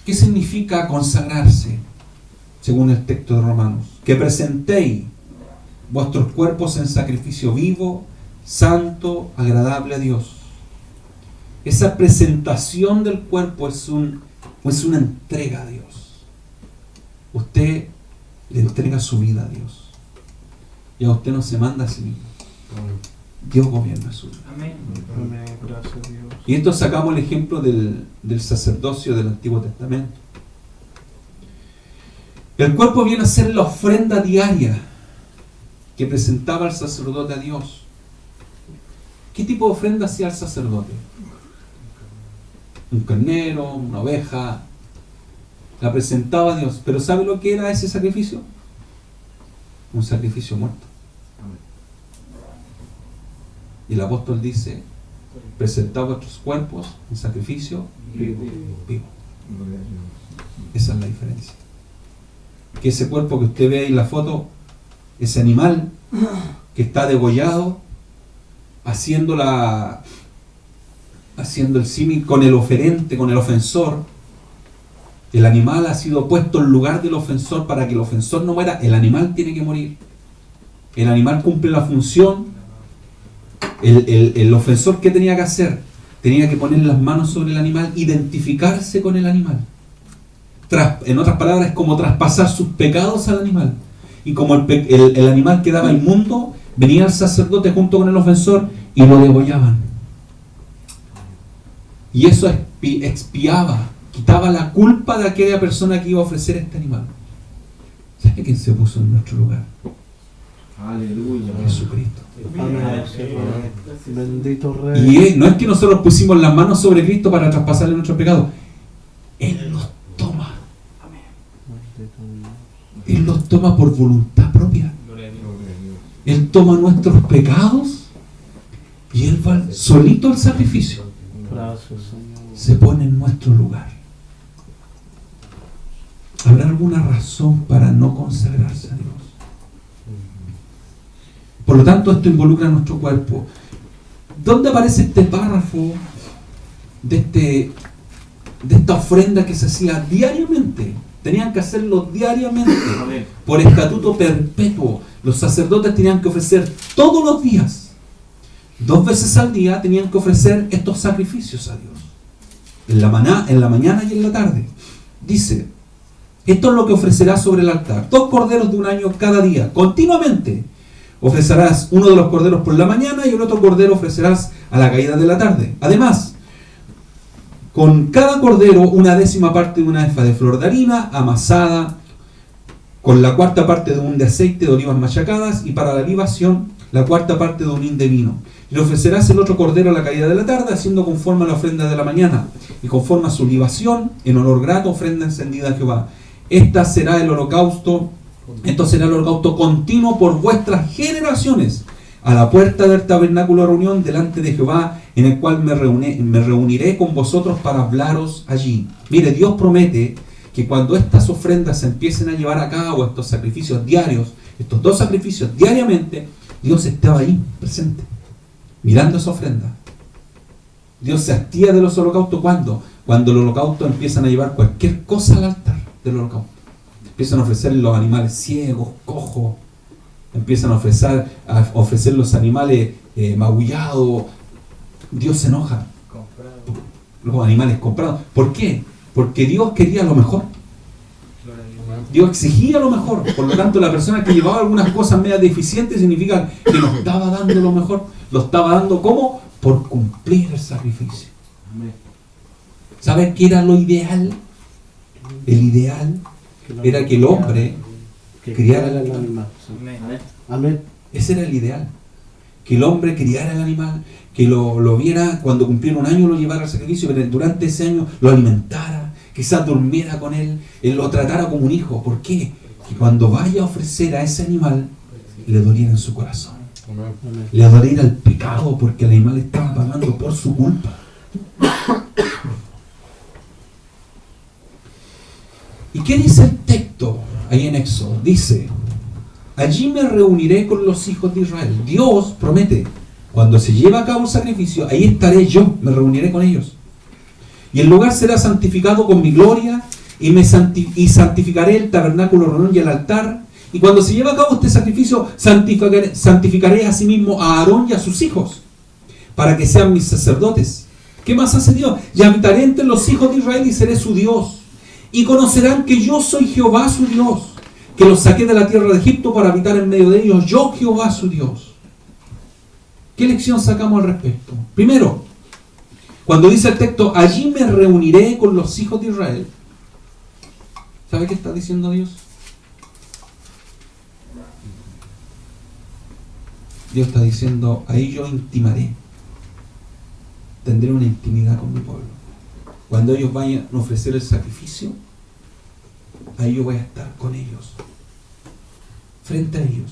¿Qué significa consagrarse? Según el texto de Romanos. Que presentéis vuestros cuerpos en sacrificio vivo, santo, agradable a Dios. Esa presentación del cuerpo es una entrega a Dios. Usted le entrega su vida a Dios. Y a usted no se manda a sí mismo. Dios gobierna su vida. Amén. Amén. Gracias, Dios. Y esto sacamos el ejemplo del sacerdocio del Antiguo Testamento. El cuerpo viene a ser la ofrenda diaria que presentaba el sacerdote a Dios. ¿Qué tipo de ofrenda hacía el sacerdote? Un carnero, una oveja, la presentaba a Dios. Pero ¿sabe lo que era ese sacrificio? Un sacrificio muerto. Y el apóstol dice, presentad vuestros cuerpos en sacrificio vivo. Esa es la diferencia. Que ese cuerpo que usted ve ahí en la foto, ese animal que está degollado, haciendo el símil con el oferente, con el ofensor. El animal ha sido puesto en lugar del ofensor para que el ofensor no muera. El animal tiene que morir. El animal cumple la función. El ofensor, ¿qué tenía que hacer? Tenía que poner las manos sobre el animal, identificarse con el animal. En otras palabras, es como traspasar sus pecados al animal. Y como el animal quedaba inmundo, venía el sacerdote junto con el ofensor y lo degollaban. Y eso expiaba, quitaba la culpa de aquella persona que iba a ofrecer este animal. ¿Sabe quién se puso en nuestro lugar? Aleluya. Jesucristo. Amén. Bendito Rey. Y no es que nosotros pusimos las manos sobre Cristo para traspasarle nuestros pecados. Él los toma. Bendito Dios. Él los toma por voluntad propia. Él toma nuestros pecados y Él va solito al sacrificio. Gracias, Señor. Se pone en nuestro lugar. ¿Habrá alguna razón para no consagrarse a Dios? Por lo tanto, esto involucra a nuestro cuerpo. ¿Dónde aparece este párrafo de esta ofrenda que se hacía diariamente? Tenían que hacerlo diariamente, Amén. por estatuto perpetuo. Los sacerdotes tenían que ofrecer todos los días, 2 veces al día, tenían que ofrecer estos sacrificios a Dios. En la mañana y en la tarde. Dice, esto es lo que ofrecerás sobre el altar: 2 corderos de un año cada día, continuamente. Ofrecerás uno de los corderos por la mañana y el otro cordero ofrecerás a la caída de la tarde. Además, con cada cordero 1/10 parte de una efa de flor de harina amasada, con la 4ª parte de un de aceite de olivas machacadas, y para la libación la 4ª parte de un hin de vino. Y le ofrecerás el otro cordero a la caída de la tarde, haciendo conforme a la ofrenda de la mañana, y conforme a su libación, en olor grato, ofrenda encendida a Jehová. Esto será el holocausto continuo por vuestras generaciones, a la puerta del tabernáculo de reunión delante de Jehová, en el cual me reuniré con vosotros para hablaros allí. Mire, Dios promete que cuando estas ofrendas se empiecen a llevar a cabo, estos sacrificios diarios, estos 2 sacrificios diariamente, Dios estaba ahí, presente, mirando esa ofrenda. Dios se hastía de los holocaustos. ¿Cuándo? Cuando los holocaustos empiezan a llevar cualquier cosa al altar del holocausto. Empiezan a ofrecer los animales ciegos, cojos, empiezan a ofrecer los animales magullados. Dios se enoja. Los animales comprados. ¿Por qué? Porque Dios quería lo mejor. Dios exigía lo mejor. Por lo tanto, la persona que llevaba algunas cosas medias deficientes significa que no estaba dando lo mejor. Lo estaba dando ¿cómo? Por cumplir el sacrificio. ¿Saben qué era lo ideal? El ideal era que el hombre criara el animal. Amén. Ese era el ideal. Que el hombre criara el animal, que lo viera cuando cumpliera 1 año, lo llevara al sacrificio, pero durante ese año lo alimentara, quizás durmiera con él lo tratara como un hijo. ¿Por qué? Que cuando vaya a ofrecer a ese animal, le doliera en su corazón. Amén. Le doliera el pecado, porque el animal estaba pagando por su culpa. ¿Y qué dice el texto ahí en Éxodo? Dice, allí me reuniré con los hijos de Israel. Dios promete, cuando se lleva a cabo el sacrificio, ahí estaré yo, me reuniré con ellos. Y el lugar será santificado con mi gloria, y santificaré el tabernáculo de reunión y el altar. Y cuando se lleve a cabo este sacrificio, santificaré asimismo a Aarón y a sus hijos, para que sean mis sacerdotes. ¿Qué más hace Dios? Y habitaré entre los hijos de Israel y seré su Dios. Y conocerán que yo soy Jehová su Dios, que los saqué de la tierra de Egipto para habitar en medio de ellos, yo Jehová su Dios. ¿Qué lección sacamos al respecto? Primero, cuando dice el texto, allí me reuniré con los hijos de Israel, ¿sabe qué está diciendo Dios? Dios está diciendo, ahí yo intimaré, tendré una intimidad con mi pueblo. Cuando ellos vayan a ofrecer el sacrificio, ahí yo voy a estar con ellos, frente a ellos.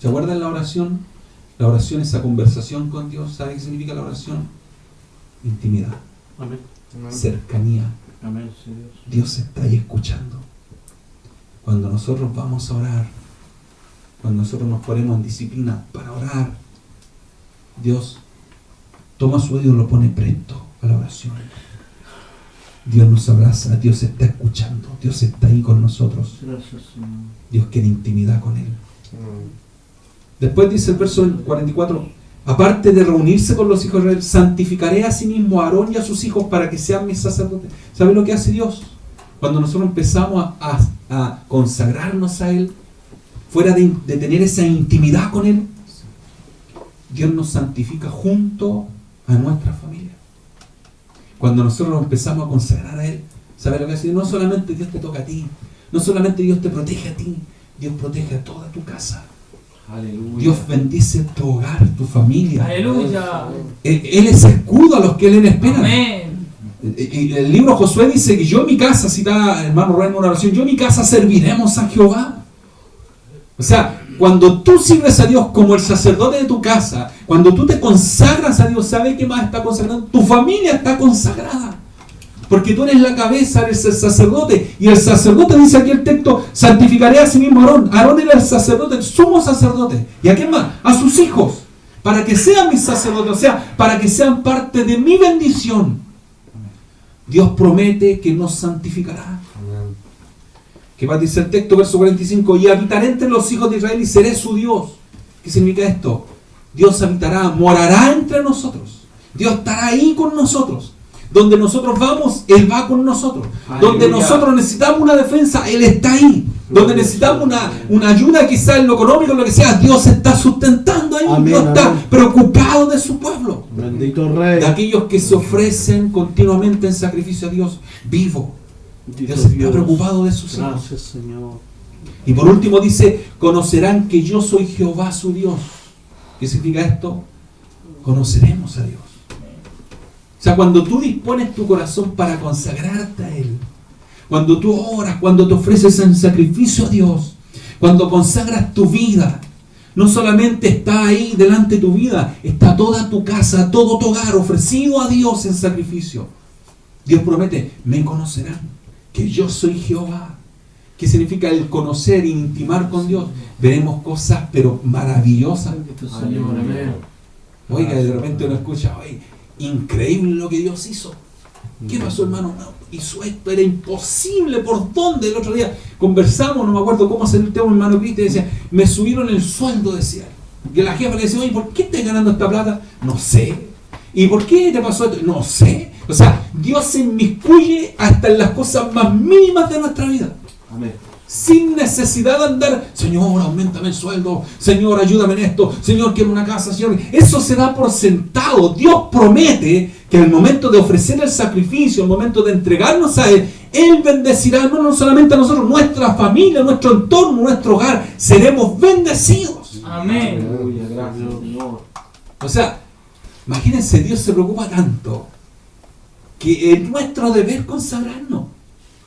¿Se acuerdan la oración? La oración es esa conversación con Dios. ¿Sabe qué significa la oración? Intimidad. Amén. cercanía. Amén, sí, Dios. Dios está ahí escuchando. Cuando nosotros vamos a orar, cuando nosotros nos ponemos en disciplina para orar, Dios toma su oído y lo pone presto a la oración. Dios nos abraza, Dios está escuchando, Dios está ahí con nosotros. Gracias, Señor. Dios quiere intimidad con Él. Después dice el verso 44, aparte de reunirse con los hijos de Israel, santificaré a sí mismo a Aarón y a sus hijos para que sean mis sacerdotes. ¿Sabe lo que hace Dios? Cuando nosotros empezamos a consagrarnos a Él, fuera de tener esa intimidad con Él, Dios nos santifica junto a nuestra familia. Cuando nosotros nos empezamos a consagrar a Él, ¿sabe lo que hace? No solamente Dios te toca a ti, no solamente Dios te protege a ti, Dios protege a toda tu casa. Aleluya. Dios bendice tu hogar, tu familia. Aleluya. Él es escudo a los que Él espera. Amén. Y el libro Josué dice que yo en mi casa, cita hermano Rey en una oración, yo en mi casa serviremos a Jehová. O sea, cuando tú sirves a Dios como el sacerdote de tu casa, cuando tú te consagras a Dios, ¿sabe qué más está consagrado? Tu familia está consagrada. Porque tú eres la cabeza, eres el sacerdote. Y el sacerdote, dice aquí el texto, santificaré a sí mismo a Aarón. Aarón era el sacerdote, el sumo sacerdote. ¿Y a quién más? A sus hijos. Para que sean mis sacerdotes, o sea, para que sean parte de mi bendición. Dios promete que nos santificará. ¿Qué más dice el texto? Verso 45. Y habitaré entre los hijos de Israel y seré su Dios. ¿Qué significa esto? Dios habitará, morará entre nosotros. Dios estará ahí con nosotros. Donde nosotros vamos, Él va con nosotros. Aleluya. Donde nosotros necesitamos una defensa, Él está ahí. Donde necesitamos una ayuda, quizás en lo económico, en lo que sea, Dios está sustentando ahí. Amén, Dios está amén. preocupado de su pueblo. Bendito Rey. De aquellos que se ofrecen continuamente en sacrificio a Dios vivo. Bendito Dios está preocupado de sus hijos. Gracias, Señor. Y por último dice, conocerán que yo soy Jehová su Dios. ¿Qué significa esto? Conoceremos a Dios. O sea, cuando tú dispones tu corazón para consagrarte a Él, cuando tú oras, cuando te ofreces en sacrificio a Dios, cuando consagras tu vida, no solamente está ahí delante de tu vida, está toda tu casa, todo tu hogar ofrecido a Dios en sacrificio. Dios promete, me conocerán, que yo soy Jehová. ¿Qué significa el conocer e intimar con Dios? Veremos cosas pero maravillosas. Aleluya. Oiga, de repente uno escucha, oye, increíble lo que Dios hizo. ¿Qué pasó, hermano? No, hizo esto, era imposible. ¿Por dónde? El otro día conversamos, no me acuerdo cómo se el tema, hermano Cristo, y decía, me subieron el sueldo, decía. Que la jefa le decía, oye, ¿por qué estás ganando esta plata? No sé. ¿Y por qué te pasó esto? No sé. O sea, Dios se inmiscuye hasta en las cosas más mínimas de nuestra vida. Amén. Sin necesidad de andar, Señor, auméntame el sueldo, Señor, ayúdame en esto, Señor, quiero una casa, Señor. Eso se da por sentado. Dios promete que en el momento de ofrecer el sacrificio, en el momento de entregarnos a Él, Él bendecirá no solamente a nosotros, nuestra familia, nuestro entorno, nuestro hogar. Seremos bendecidos. Amén. Aleluya. Gracias, Señor. O sea, imagínense, Dios se preocupa tanto que es nuestro deber consagrarnos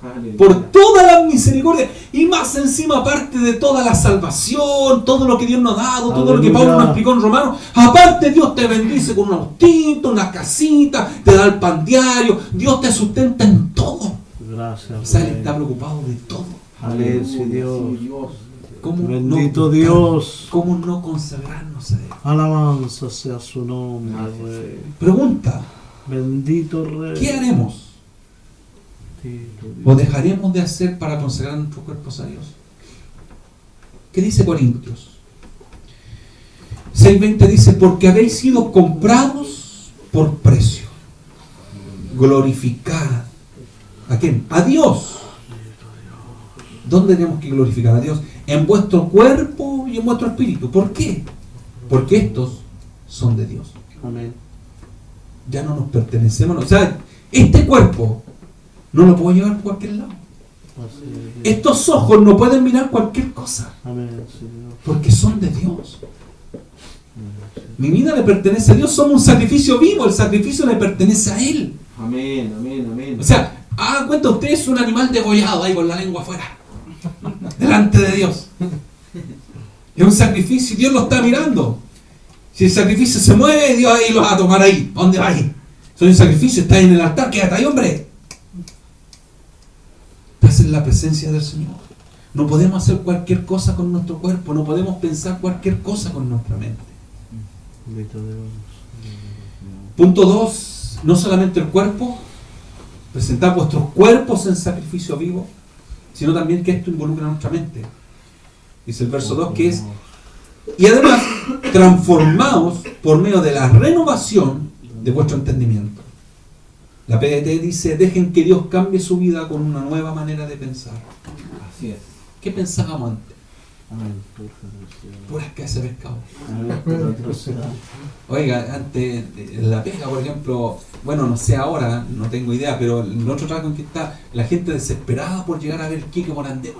Aleluya. por todas las misericordias y más encima, aparte de toda la salvación, todo lo que Dios nos ha dado, todo lo que Aleluya. Pablo nos explicó en Romanos, aparte Dios te bendice con un autito, una casita, te da el pan diario, Dios te sustenta en todo. Gracias, O sea, Él Rey. está preocupado de todo. Aleluya, Sí, Dios. Dios. ¿Cómo Bendito no, Dios. ¿Cómo no consagrarnos a Él? Alabanza sea su nombre, Gracias. Rey. Pregunta, Bendito Rey. ¿qué haremos? Bendito Dios. ¿O dejaremos de hacer para consagrar nuestros cuerpos a Dios? ¿Qué dice Corintios? 6:20 dice, porque habéis sido comprados por precio. Glorificad. ¿A quién? A Dios. ¿Dónde tenemos que glorificar a Dios? En vuestro cuerpo y en vuestro espíritu. ¿Por qué? Porque estos son de Dios. Amén. Ya no nos pertenecemos. O sea, este cuerpo no lo puedo llevar por cualquier lado. Así es, Dios. Estos ojos no pueden mirar cualquier cosa. Amén, Señor. Porque son de Dios. Mi vida le pertenece a Dios. Somos un sacrificio vivo. El sacrificio le pertenece a Él. Amén, amén, amén. O sea, hagan cuenta, usted es un animal degollado ahí con la lengua afuera. Delante de Dios. Es un sacrificio y Dios lo está mirando. Si el sacrificio se mueve, Dios ahí lo va a tomar ahí. ¿Dónde va a ir? Soy un sacrificio, estás en el altar, quédate ahí, hombre. Estás en la presencia del Señor. No podemos hacer cualquier cosa con nuestro cuerpo, no podemos pensar cualquier cosa con nuestra mente. Bendito Dios. Punto 2, no solamente el cuerpo, presentar vuestros cuerpos en sacrificio vivo, sino también que esto involucra nuestra mente. Dice el verso 2 que es, y además transformaos por medio de la renovación de vuestro entendimiento. La PDT dice, dejen que Dios cambie su vida con una nueva manera de pensar. Así es. ¿Qué pensábamos antes? Amén. Por favor. Puras casas de pescado. Amén. Por atrocidad. Oiga, antes en la pega, por ejemplo, bueno, no sé ahora, no tengo idea, pero el otro trabajo en que está la gente desesperada por llegar a ver Quique Morandé,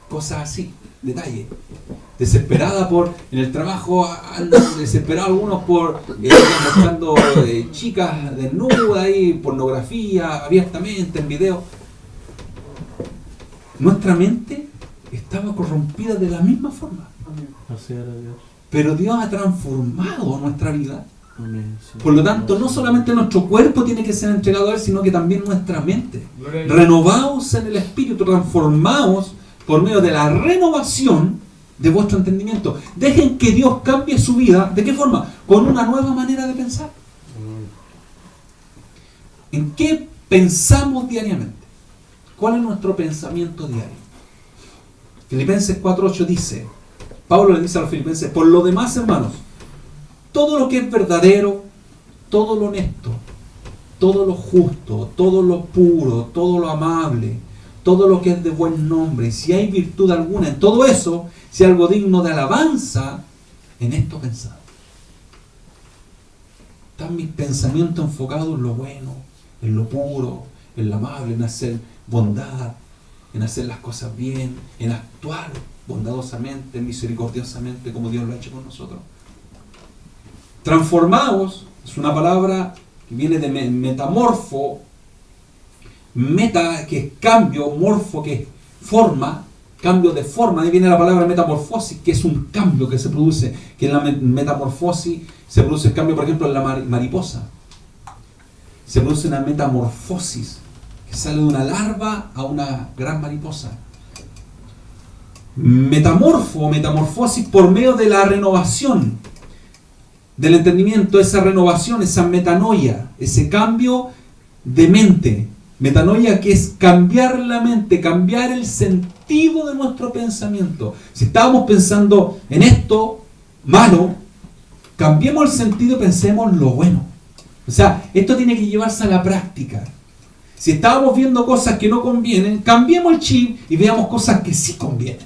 cosas así, detalle. Desesperada por, en el trabajo andan desesperados algunos por mostrando chicas desnudas y pornografía abiertamente en video. Nuestra mente estaba corrompida de la misma forma. Así era Dios. Pero Dios ha transformado nuestra vida. Amén. Sí. Por lo tanto, no solamente nuestro cuerpo tiene que ser entregado a Él, sino que también nuestra mente. Renovaos en el Espíritu, transformaos por medio de la renovación de vuestro entendimiento. Dejen que Dios cambie su vida. ¿De qué forma? Con una nueva manera de pensar. ¿En qué pensamos diariamente? ¿Cuál es nuestro pensamiento diario? Filipenses 4:8 dice, Pablo le dice a los filipenses, por lo demás, hermanos, todo lo que es verdadero, todo lo honesto, todo lo justo, todo lo puro, todo lo amable, todo lo que es de buen nombre, y si hay virtud alguna en todo eso, si algo digno de alabanza, en esto pensad. Están mis pensamientos enfocados en lo bueno, en lo puro, en lo amable, en hacer bondad, en hacer las cosas bien, en actuar bondadosamente, misericordiosamente, como Dios lo ha hecho con nosotros. Transformaos es una palabra que viene de metamorfo, meta que es cambio, morfo que es forma, cambio de forma. Ahí viene la palabra metamorfosis, que es un cambio que se produce, que en la metamorfosis se produce el cambio, por ejemplo, en la mariposa. Se produce una metamorfosis que sale de una larva a una gran mariposa. Metamorfosis por medio de la renovación del entendimiento, esa renovación, esa metanoia, ese cambio de mente. Metanoia que es cambiar la mente, cambiar el sentido de nuestro pensamiento. Si estábamos pensando en esto malo, cambiemos el sentido y pensemos lo bueno. O sea, esto tiene que llevarse a la práctica. Si estábamos viendo cosas que no convienen, cambiemos el chip y veamos cosas que sí convienen.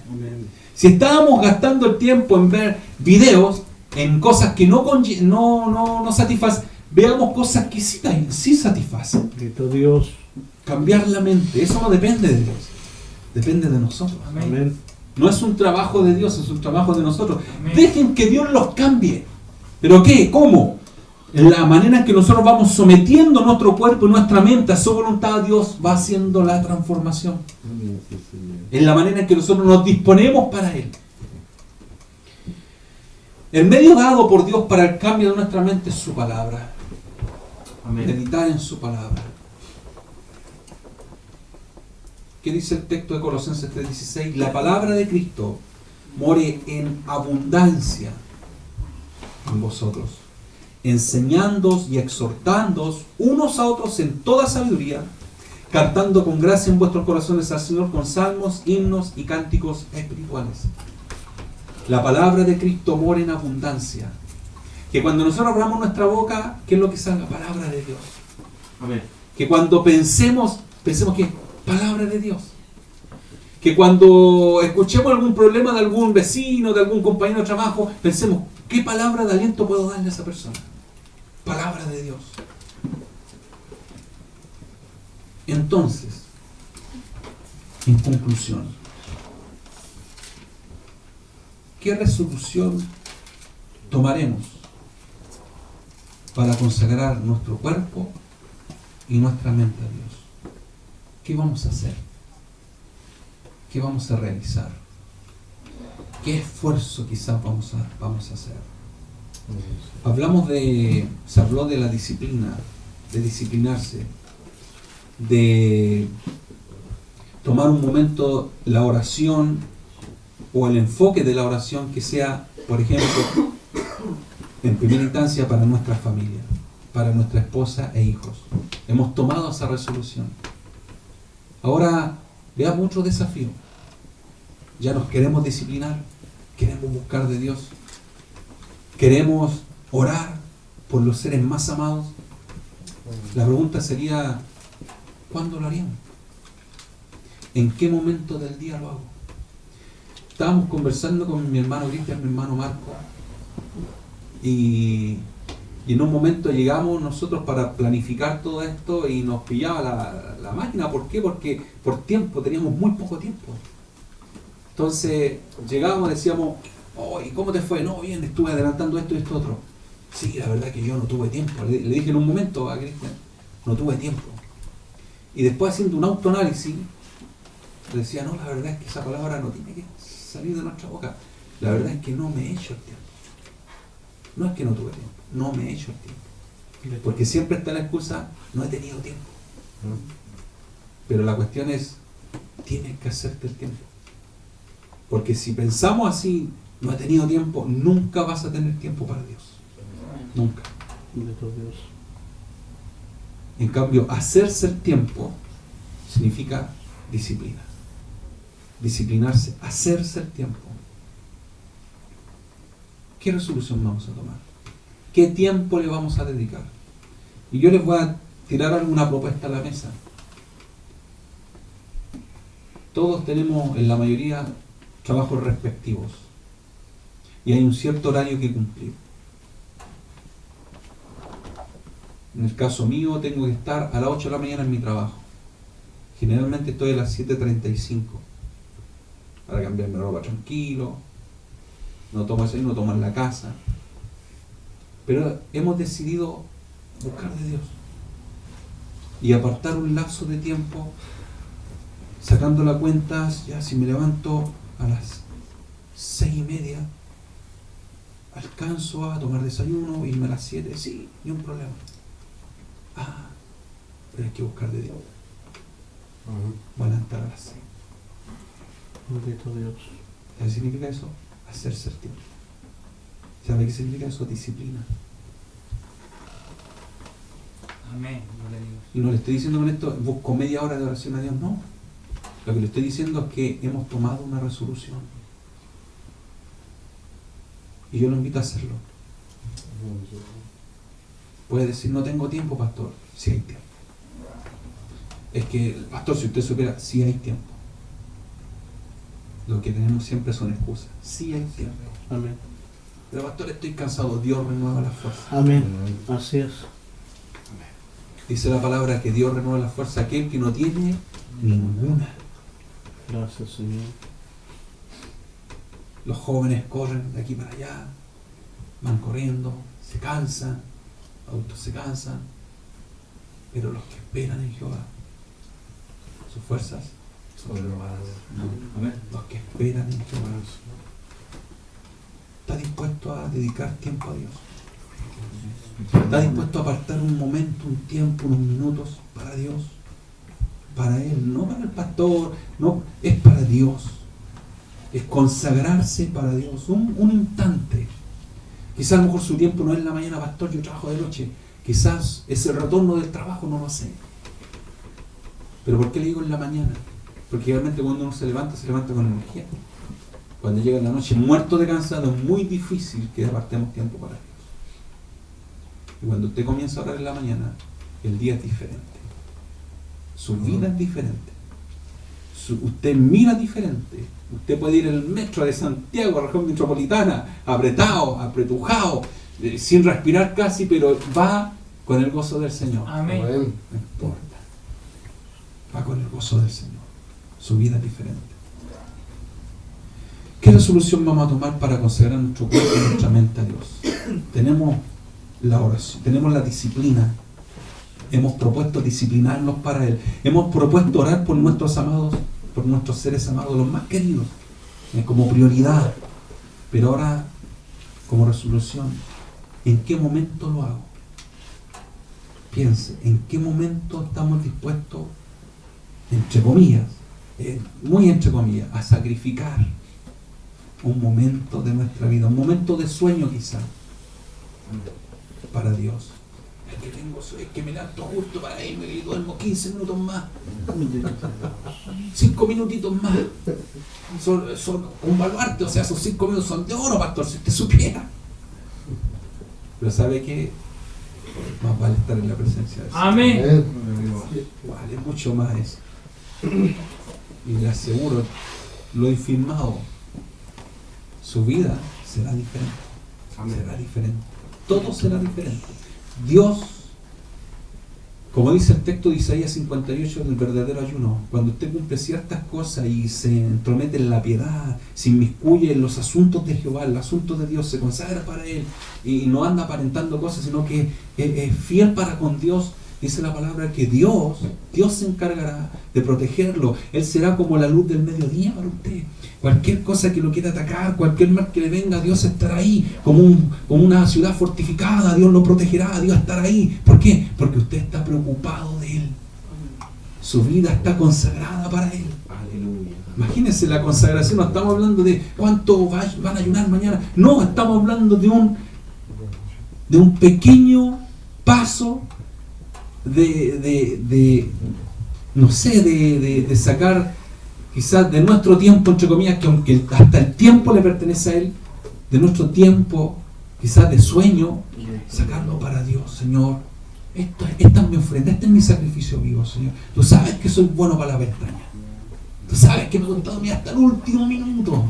Si estábamos gastando el tiempo en ver videos, en cosas que no satisfacen, veamos cosas que sí satisfacen. Bendito Dios. Cambiar la mente, eso no depende de Dios, depende de nosotros. Amén. No es un trabajo de Dios, es un trabajo de nosotros. Dejen que Dios los cambie. ¿Pero qué? ¿Cómo? En la manera en que nosotros vamos sometiendo nuestro cuerpo y nuestra mente a su voluntad, Dios va haciendo la transformación. En la manera en que nosotros nos disponemos para Él. El medio dado por Dios para el cambio de nuestra mente es su palabra. Amén. Meditar en su palabra. ¿Qué dice el texto de Colosenses 3:16? La palabra de Cristo more en abundancia en vosotros, enseñándoos y exhortándoos unos a otros en toda sabiduría, cantando con gracia en vuestros corazones al Señor con salmos, himnos y cánticos espirituales. La palabra de Cristo mora en abundancia. Que cuando nosotros abramos nuestra boca, ¿qué es lo que salga? Palabra de Dios. Amén. Que cuando pensemos que palabra de Dios. Que cuando escuchemos algún problema de algún vecino, de algún compañero de trabajo, pensemos, ¿qué palabra de aliento puedo darle a esa persona? Palabra de Dios. Entonces, en conclusión, ¿qué resolución tomaremos para consagrar nuestro cuerpo y nuestra mente a Dios? ¿Qué vamos a hacer? ¿Qué vamos a realizar? ¿Qué esfuerzo quizás vamos a hacer? Se habló de la disciplina de disciplinarse, de tomar un momento la oración o el enfoque de la oración que sea, por ejemplo, en primera instancia para nuestra familia, para nuestra esposa e hijos. Hemos tomado esa resolución. Ahora veamos otro desafío. Ya nos queremos disciplinar, queremos buscar de Dios, queremos orar por los seres más amados. La pregunta sería, ¿cuándo lo haríamos? ¿En qué momento del día lo hago? Estábamos conversando con mi hermano Cristian, mi hermano Marco, y en un momento llegamos nosotros para planificar todo esto y nos pillaba la máquina. ¿Por qué? Porque por tiempo, teníamos muy poco tiempo. Entonces llegábamos y decíamos, oh, ¿y cómo te fue? No, bien, estuve adelantando esto y esto otro. Sí, la verdad que yo no tuve tiempo. Le dije en un momento a Cristian, no tuve tiempo. Y después haciendo un autoanálisis, le decía, no, la verdad es que esa palabra no tiene que salir de nuestra boca. La verdad es que no me he hecho el tiempo. No es que no tuve tiempo, no me he hecho el tiempo. Porque siempre está la excusa, no he tenido tiempo. Pero la cuestión es, tienes que hacerte el tiempo. Porque si pensamos así, no he tenido tiempo, nunca vas a tener tiempo para Dios. Nunca. En cambio, hacerse el tiempo significa disciplina. Disciplinarse, hacerse el tiempo. ¿Qué resolución vamos a tomar? ¿Qué tiempo le vamos a dedicar? Y yo les voy a tirar alguna propuesta a la mesa. Todos tenemos, en la mayoría, trabajos respectivos. Y hay un cierto horario que cumplir. En el caso mío, tengo que estar a las 8 de la mañana en mi trabajo. Generalmente estoy a las 7:35 para cambiarme ropa tranquilo. No tomo desayuno, tomo en la casa. Pero hemos decidido buscar de Dios y apartar un lapso de tiempo, sacando la cuenta, ya si me levanto a las 6:30, alcanzo a tomar desayuno, irme a las 7, sí, ni un problema. Ah, pero hay que buscar de Dios. Van a estar a las 6. Bendito Dios. ¿Qué significa eso? Hacerse el tiempo. ¿Sabe qué significa eso? Disciplina. Amén. Y no le estoy diciendo con esto, busco media hora de oración a Dios, no. Lo que le estoy diciendo es que hemos tomado una resolución. Y yo lo invito a hacerlo. Puede decir, no tengo tiempo, pastor. Sí hay tiempo. Es que, pastor, si usted supiera, sí hay tiempo. Lo que tenemos siempre son excusas. Sí hay tiempo. Amén. Pero, pastor, estoy cansado. Dios renueva la fuerza. Amén. Así es. Dice la palabra que Dios renueva la fuerza a aquel que no tiene ninguna. Gracias, Señor. Los jóvenes corren de aquí para allá, van corriendo, se cansan, adultos se cansan, pero los que esperan en Jehová, sus fuerzas son renovadas. Los que esperan en Jehová. ¿Está dispuesto a dedicar tiempo a Dios? ¿Está dispuesto a apartar un momento, un tiempo, unos minutos para Dios? Para Él, no para el pastor, no, es para Dios. Es consagrarse para Dios, un instante. Quizás a lo mejor su tiempo no es en la mañana, pastor, yo trabajo de noche. Quizás es el retorno del trabajo, no lo sé. ¿Pero por qué le digo en la mañana? Porque realmente cuando uno se levanta con energía. Cuando llega la noche muerto de cansado, es muy difícil que apartemos tiempo para Dios. Y cuando usted comienza a orar en la mañana, el día es diferente. Su vida es diferente. Usted mira diferente. Usted puede ir en el metro de Santiago, región metropolitana, apretujado, sin respirar casi, pero va con el gozo del Señor. Amén. No importa. Va con el gozo del Señor. Su vida es diferente. ¿Qué resolución vamos a tomar para consagrar nuestro cuerpo y nuestra mente a Dios? Tenemos la oración, tenemos la disciplina. Hemos propuesto disciplinarnos para Él. Hemos propuesto orar por nuestros amados, por nuestros seres amados, los más queridos, como prioridad. Pero ahora, como resolución, ¿en qué momento lo hago? piense en qué momento estamos dispuestos, entre comillas, muy entre comillas, a sacrificar un momento de nuestra vida, un momento de sueño quizá, para Dios. Es que me levanto justo para irme y duermo 15 minutos más, 5 minutitos más, son un baluarte, o sea, esos 5 minutos son de oro, pastor, si usted supiera. Pero ¿sabe qué? Más vale estar en la presencia de Dios. Amén. Vale mucho más eso. Y le aseguro, lo he firmado, su vida será diferente. Será diferente. Todo será diferente. Dios, como dice el texto de Isaías 58 del verdadero ayuno, cuando usted cumple ciertas cosas y se entromete en la piedad, se inmiscuye en los asuntos de Jehová, en los asuntos de Dios, se consagra para Él y no anda aparentando cosas, sino que es fiel para con Dios, dice la palabra que Dios se encargará de protegerlo. Él será como la luz del mediodía para usted. Cualquier cosa que lo quiera atacar, cualquier mal que le venga, Dios estará ahí, como una ciudad fortificada. Dios lo protegerá, Dios estará ahí. ¿Por qué? Porque usted está preocupado de Él. Su vida está consagrada para Él. Aleluya. Imagínense la consagración, no estamos hablando de cuánto van a ayunar mañana. No, estamos hablando de un pequeño paso de sacar quizás de nuestro tiempo, entre comillas, que aunque hasta el tiempo le pertenece a Él, de nuestro tiempo, quizás de sueño, sacarlo para Dios. Señor, esta es mi ofrenda, este es mi sacrificio vivo, Señor. Tú sabes que soy bueno para la pestaña. Tú sabes que me he contado hasta el último minuto.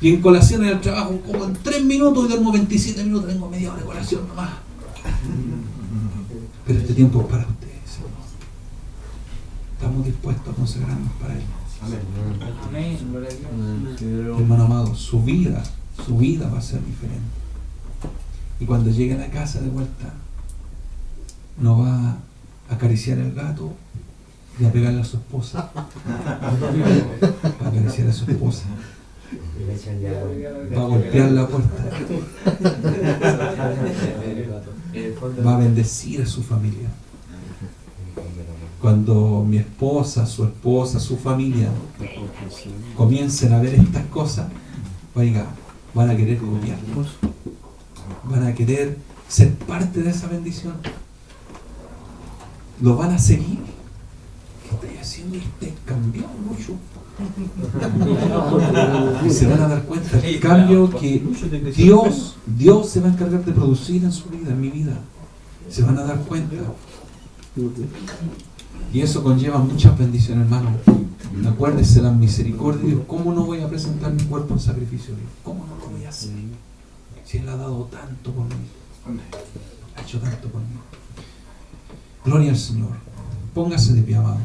Y en colación en el trabajo, como en 3 minutos y duermo 27 minutos, tengo media hora de colación nomás. Pero este tiempo es para ustedes, Señor. Estamos dispuestos a consagrarnos para Él. Amén. Hermano amado, su vida va a ser diferente. Y cuando llegue a la casa de vuelta, no va a acariciar al gato y a pegarle a su esposa. Va a acariciar a su esposa. Va a golpear la puerta. Va a bendecir a su familia. Cuando mi esposa, su familia comiencen a ver estas cosas, oiga, van a querer copiar, van a querer ser parte de esa bendición, lo van a seguir. ¿Qué estoy haciendo? Usted cambió mucho. Y se van a dar cuenta del cambio que Dios se va a encargar de producir en su vida, en mi vida. Se van a dar cuenta. Y eso conlleva muchas bendiciones, hermano. Acuérdese la misericordia de Dios. ¿Cómo no voy a presentar mi cuerpo en sacrificio? ¿Cómo no lo voy a hacer? Si Él ha dado tanto por mí. Ha hecho tanto por mí. Gloria al Señor. Póngase de pie, amado.